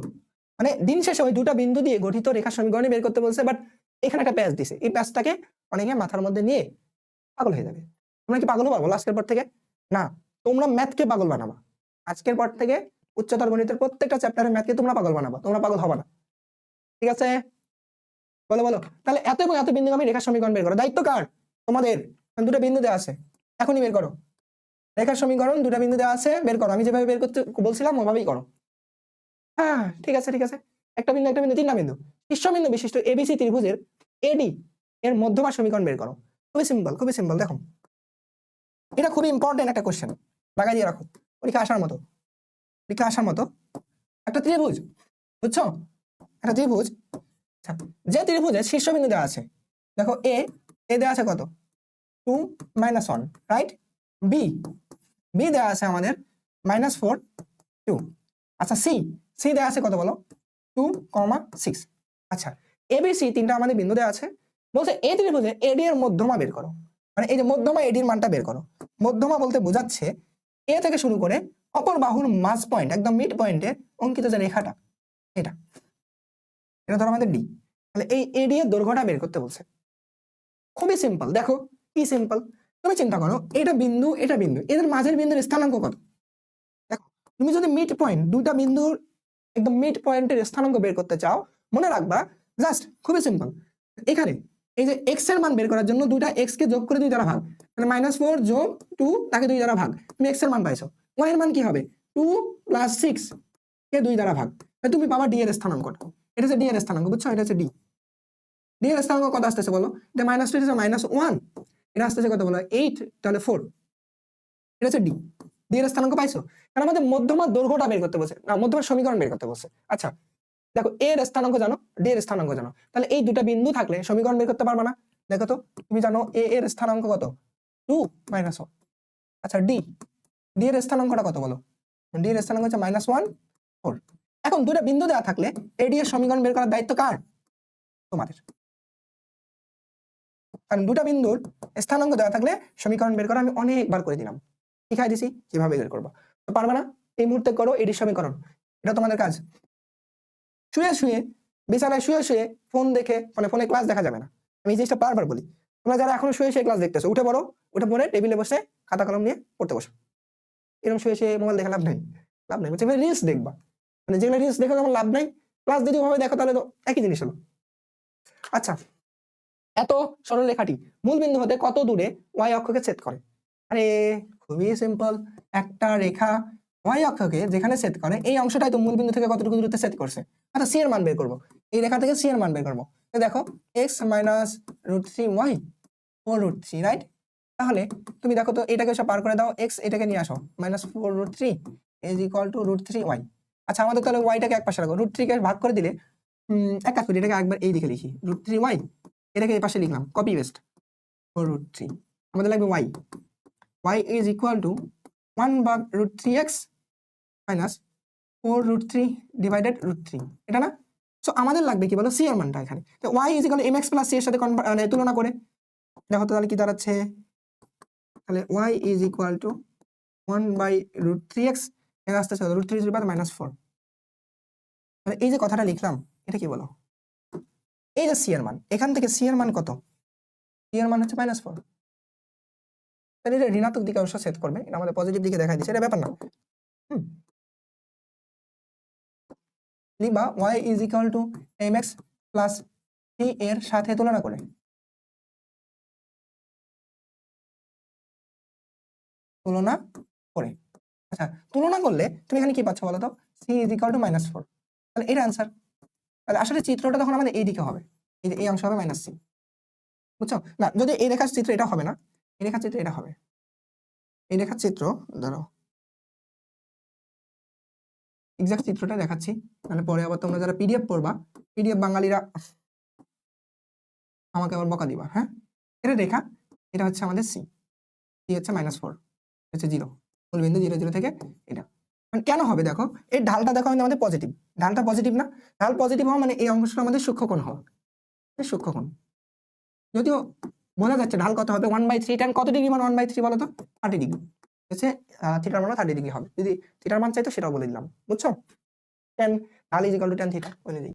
A: মানে দিন শেষে ওই দুটা বিন্দু দিয়ে গঠিত রেখার সমীকরণই বের করতে বলছে, বাট এখানে একটা প্যাচ দিছে, এই প্যাচটাকে অনেকে মাথার মধ্যে নিয়ে পাগল হয়ে যাবে। তোমরা কি পাগল হবা বলো আজকের পর থেকে? না, তোমরা ম্যাথকে পাগল বানাবা। আজকের পর থেকে উচ্চতর গণিতের প্রত্যেকটা চ্যাপ্টারে ম্যাথকে তোমরা পাগল বানাবা, তোমরা পাগল হবা না, ঠিক আছে? বলো বলো, তাহলে এত এবং এত বিন্দুগামী রেখার সমীকরণ বের করো, দায়িত্ব কার? তোমাদের। দুটো বিন্দু দেওয়া আছে, এখনই বের করো রেখার সমীকরণ, দুটো বিন্দু দেওয়া আছে, বের করো। আমি যেভাবে বের করতে বলছিলাম ওভাবেই করো। হ্যাঁ ঠিক আছে, একটা বিন্দু, তিনটা বিন্দু, শীর্ষবিন্দু বিশিষ্ট এবিসি ত্রিভুজের এডি এর মধ্যমা সমীকরণ বের করো। খুবই সিম্পল, দেখো এটা খুবই ইম্পর্টেন্ট একটা কোশ্চেন, লাগাই দিয়ে রাখো, পরীক্ষা আসার মতো। একটা ত্রিভুজ, বুঝছো? একটা ত্রিভুজ, যে ত্রিভুজের শীর্ষবিন্দু দেওয়া আছে, দেখো এ দেওয়া আছে কত? 2 - 1, রাইট? বি দেওয়া আছে আমাদের -4 2, আচ্ছা সি দেওয়া আছে কত বলো? 2, 6, আচ্ছা এবিসি তিনটা আমাদের বিন্দু দেওয়া আছে, বলছে এই ত্রিভুজে এডি এর মধ্যমা বের করো। মানে এই যে মধ্যমা, এডির মানটা বের করো। মধ্যমা বলতে বোঝাচ্ছে এ থেকে শুরু করে অপর বাহুর মাঝ পয়েন্ট, একদম মিড পয়েন্টে অঙ্কিত যে রেখাটা, এটা ধরো আমাদের ডি। তাহলে এই এডি এর দৈর্ঘ্যটা বের করতে বলছে। খুবই সিম্পল, দেখো কি সিম্পল। তুমি চিন্তা করো, এটা বিন্দু, এদের মাঝের বিন্দুর স্থানাঙ্ক কত? দেখো, তুমি যদি মিড পয়েন্ট, দুটা বিন্দুর একদম মিড পয়েন্টের স্থানাঙ্ক বের করতে চাও, মনে রাখবা জাস্ট খুবই সিম্পল। এখানে এই যে এক্স এর মান বের করার জন্য দুইটা এক্স কে যোগ করে 2 দ্বারা ভাগ, মানে -4 যোগ 2 তাকে 2 দ্বারা ভাগ, তুমি এক্স এর মান পাইছো। ওয়াই এর মান কি হবে? 2 + 6 কে 2 দ্বারা ভাগ, তুমি পাবা ডি এর স্থানাঙ্ক। এটা হচ্ছে ডি এর স্থানাঙ্ক, বুঝছো? এটা হচ্ছে ডি এর স্থানাঙ্ক কত আসতেছে বলো? এটা -2 এটা -1, এটা আসতেছে কত বলো? 8, তাহলে 4, এটা হচ্ছে ডি এর স্থানাঙ্ক পাইছো। কারণ আমাদের মধ্যমার দৈর্ঘ্যটা বের করতে বলছে, না মধ্যমার সমীকরণ বের করতে বলছে। আচ্ছা দেখো, এ এর স্থানাঙ্ক জানো, ডি এর স্থানাঙ্ক জানো, তাহলে এই দুটা বিন্দু থাকলে সমীকরণ বের করতে পারবা না? দেখো তো, তুমি জানো এ এর স্থানাঙ্ক কত? 2 - 1, আচ্ছা ডি এর স্থানাঙ্কটা কত বলো? ডি এর স্থানাঙ্ক হচ্ছে -1 4। এখন দুটা বিন্দু দেওয়া থাকলে এডি এর সমীকরণ বের করার দায়িত্ব কার? তোমাদের। কারণ দুটা বিন্দুর স্থানাঙ্ক দেওয়া থাকলে সমীকরণ বের করা আমি অনেকবার করে দিলাম, শিখাই দিছি কিভাবে বের করবো। তো পারবে না? এই মুহূর্তে করো এডির সমীকরণ, এটা তোমাদের কাজ। বিছানায় শুয়ে ফোন দেখে, মানে ফোনে ক্লাস দেখা যাবে না, আমি এই জিনিসটা বারবার বলি। তোমরা যারা এখনো শুয়ে ক্লাস দেখতেছো, উঠে পড়ে টেবিলে বসে খাতা কলম নিয়ে পড়তে বসো। এরকম শুয়ে মোবাইল দেখে লাভ নাই, বলছে রিলস দেখবা, মানে যেগুলো রিলস দেখে যেমন লাভ নাই, ক্লাস যদি ভাবে দেখো তাহলে তো একই জিনিস হলো। আচ্ছা, এত সরল রেখাটি মূল বিন্দু হতে কত দূরে ওয়াই অক্ষকে ছেদ করে? আরে খুবই সিম্পল, একটা রেখা ওয়াই অক্ষকে যেখানে সেট করে এই অংশটাই তো মূল বিন্দু থেকে কতটুকু দূরত্বে সেট করছে, অর্থাৎ সি এর মান বের করবো। এই রেখা থেকে সি এর মান বের করবো। তো দেখো এক্স মাইনাস √3 ওয়াই /√3, রাইট? তাহলে তুমি দেখো তো এটাকে সব পার করে দাও, এক্স এটাকে নিয়ে আসো, -4√3 ইজ ইকুয়াল টু √3 ওয়াই। আচ্ছা আমাদের তাহলে ওয়াইটাকে এক পাশে রাখো, √3 কে ভাগ করে দিলে এক কাজ করি, এটাকে একবার এই দিকে লিখি, √3 ওয়াই, এটাকে এই পাশে লিখলাম, কপি পেস্ট, 4√3 আমাদের লাগবে Y, Y is equal to 1/√3x minus 4√3 divided √3, এটা না? সো আমাদের লাগবে কি বলো, সি এর মানটা এখানে। তো Y is equal to mx plus C এর সাথে তুলনা করে দেখো তো তাহলে কি দাঁড়াচ্ছে, তাহলে Y is equal to 1/√3x, এর আসতে চলো √3 -4। তাহলে এই যে কথাটা লিখলাম এটা কি বলো, এই যে সি এর মান, এখান থেকে সি এর মান কত, সি এর মান হচ্ছে -4। তাহলে এটা ঋণাত্মক দিকে অবশ্য সেট করবে, এটা আমাদের পজিটিভ দিকে দেখাই দিচ্ছে, এটা ব্যাপার না। লিখবা y is equal to mx plus C এর সাথে তুলনা করে, তুলনা করে। আচ্ছা তুলনা করলে তুমি এখানে কি পাচ্ছ বলো তো, সি ইজ ইকুয়াল টু -4, তাহলে এটা অ্যান্সার। তাহলে আসলে চিত্রটা তখন আমাদের এই দিকে হবে, এই যে এই অংশ হবে -c, বুঝছো? না যদি এই রেখার চিত্র এটা হবে না, এই রেখার চিত্র এটা হবে, এই রেখার চিত্র ধরো এক্সাক্ট চিত্রটা দেখাচ্ছি, মানে পরে আবার তোমরা যারা পিডিএফ পড়বা, পিডিএফ বাঙালিরা আমাকে আবার বকা দিবা, হ্যাঁ? এটা রেখা, এটা হচ্ছে আমাদের সি, সি হচ্ছে -4, হচ্ছে 0, মূল বিন্দু 0 0 থেকে এটা। মানে কেন হবে দেখো, এই ঢালটা দেখো আমাদের পজিটিভ, ঢালটা পজিটিভ না, ঢাল পজিটিভ হওয়া মানে এই অংশটা আমাদের সূক্ষ্মকোণ হওয়া, সূক্ষ্মকোণ। যদিও বোঝা যাচ্ছে ঢাল কত হবে, 1/3, tan কত ডিগ্রি মান 1/3 বলো তো, 30 ডিগ্রি হচ্ছে, থিটার মান 30 ডিগ্রি হবে। যদি থিটার মান চাইতো সেটাও বলে দিলাম, বুঝছো? tan ঢাল is equal two tan theta বলে দিই।